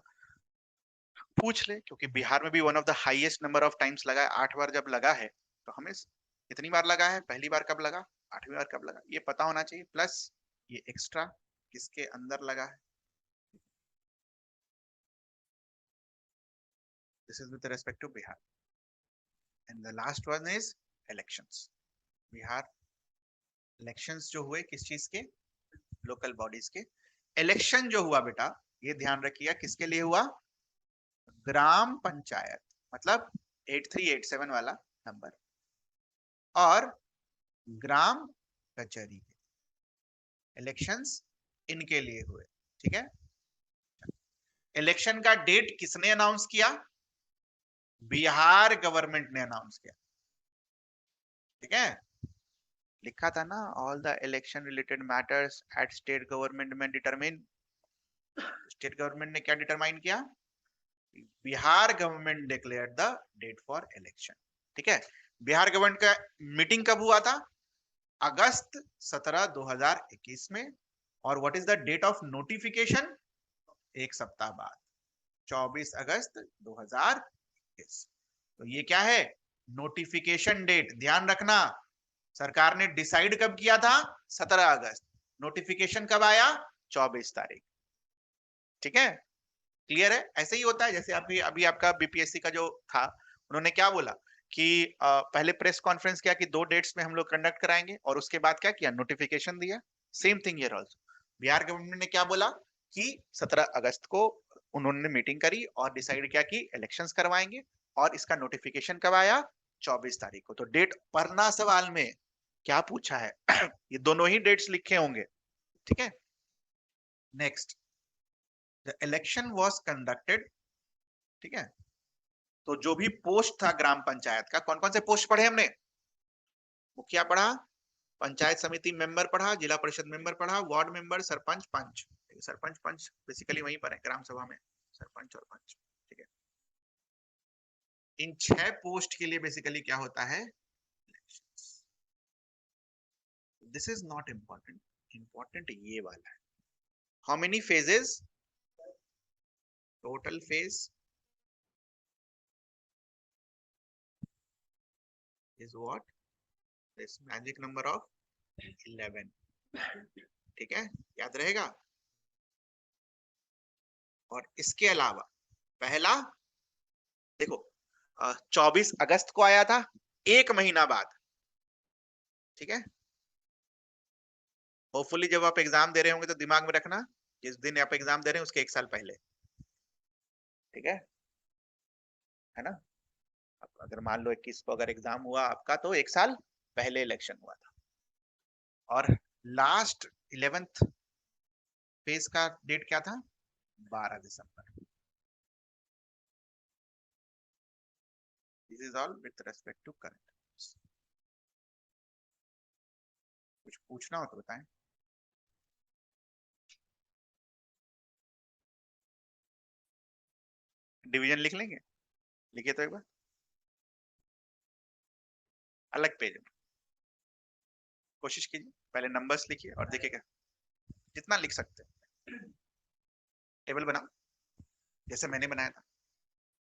पूछ ले, क्योंकि बिहार में भी one of the highest number of times लगा है। 8 बार जब लगा है तो हमें कितनी बार लगा है, पहली बार कब लगा, 8वीं बार कब लगा, ये पता होना चाहिए। प्लस ये एक्स्ट्रा किसके अंदर लगा है। This is with respect to Bihar. And the last one is elections. Bihar elections जो हुए किस चीज के? लोकल बॉडीज के। इलेक्शन जो हुआ बेटा, ये ध्यान रखिएगा, किसके लिए हुआ? ग्राम पंचायत, मतलब 8387 वाला नंबर, और ग्राम कचहरी। इलेक्शंस इनके लिए हुए। ठीक है, इलेक्शन का डेट किसने अनाउंस किया? बिहार गवर्नमेंट ने अनाउंस किया। ठीक है, लिखा था ना, all the election related matters at state government में डिटरमिन। स्टेट गवर्नमेंट ने क्या डिटरमाइन किया? Bihar government declared the date for election. ठीक है, बिहार गवर्नमेंट का मीटिंग कब हुआ था? अगस्त 17 2021 में। और what is the date of notification? एक सप्ताह बाद, 24 अगस्त 2021। तो ये क्या है? Notification date. ध्यान रखना, सरकार ने डिसाइड कब किया था? 17 अगस्त। नोटिफिकेशन कब आया? 24 तारीख। ठीक है, क्लियर है? ऐसे ही होता है जैसे अभी अभी आपका बीपीएससी का जो था, उन्होंने क्या बोला कि पहले प्रेस कॉन्फ्रेंस किया कि 2 डेट्स में हम लोग कंडक्ट कराएंगे, और उसके बाद क्या किया? नोटिफिकेशन दिया। Same thing here also, Bihar government ने क्या बोला कि 17 अगस्त को उन्होंने मीटिंग करी और डिसाइड किया कि इलेक्शंस करवाएंगे, और इसका नोटिफिकेशन कब आया? 24 तारीख को। तो डेट पढ़ना सवाल में क्या पूछा है ये दोनों ही डेट्स लिखे होंगे। ठीक है, next, the election was conducted. ठीक है, तो जो भी पोस्ट था ग्राम पंचायत का, कौन कौन से पोस्ट पढ़े हमने? मुखिया पढ़ा, पंचायत समिति मेंबर पढ़ा, जिला परिषद मेंबर पढ़ा, वार्ड मेंबर, सरपंच, पंच। सरपंच पंच बेसिकली वहीं पर है ग्राम सभा में, सरपंच और पंच। ठीक है, इन 6 पोस्ट के लिए बेसिकली क्या होता है? This is not important, important ये वाला है। How many phases? Total phase is what? This magic number of 11। ठीक है, याद रहेगा। और इसके अलावा पहला देखो, 24 अगस्त को आया था, एक महीना बाद। ठीक है, होपफुली जब आप एग्जाम दे रहे होंगे तो दिमाग में रखना, जिस दिन आप एग्जाम दे रहे हैं उसके 1 साल पहले। ठीक है ना? अगर मान लो 21 को अगर एग्जाम हुआ आपका, तो 1 साल पहले इलेक्शन हुआ था। और लास्ट 11th फेज का डेट क्या था? 12 दिसंबर। This is all with respect to current. कुछ पूछना हो तो बताएं। डिवीजन लिख लेंगे? लिखिए तो एक बार अलग पेज में, कोशिश कीजिए, पहले नंबर्स लिखिए और देखिएगा जितना लिख सकते हैं। टेबल बनाओ जैसे मैंने बनाया था,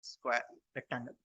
स्क्वायर रेक्टेंगल।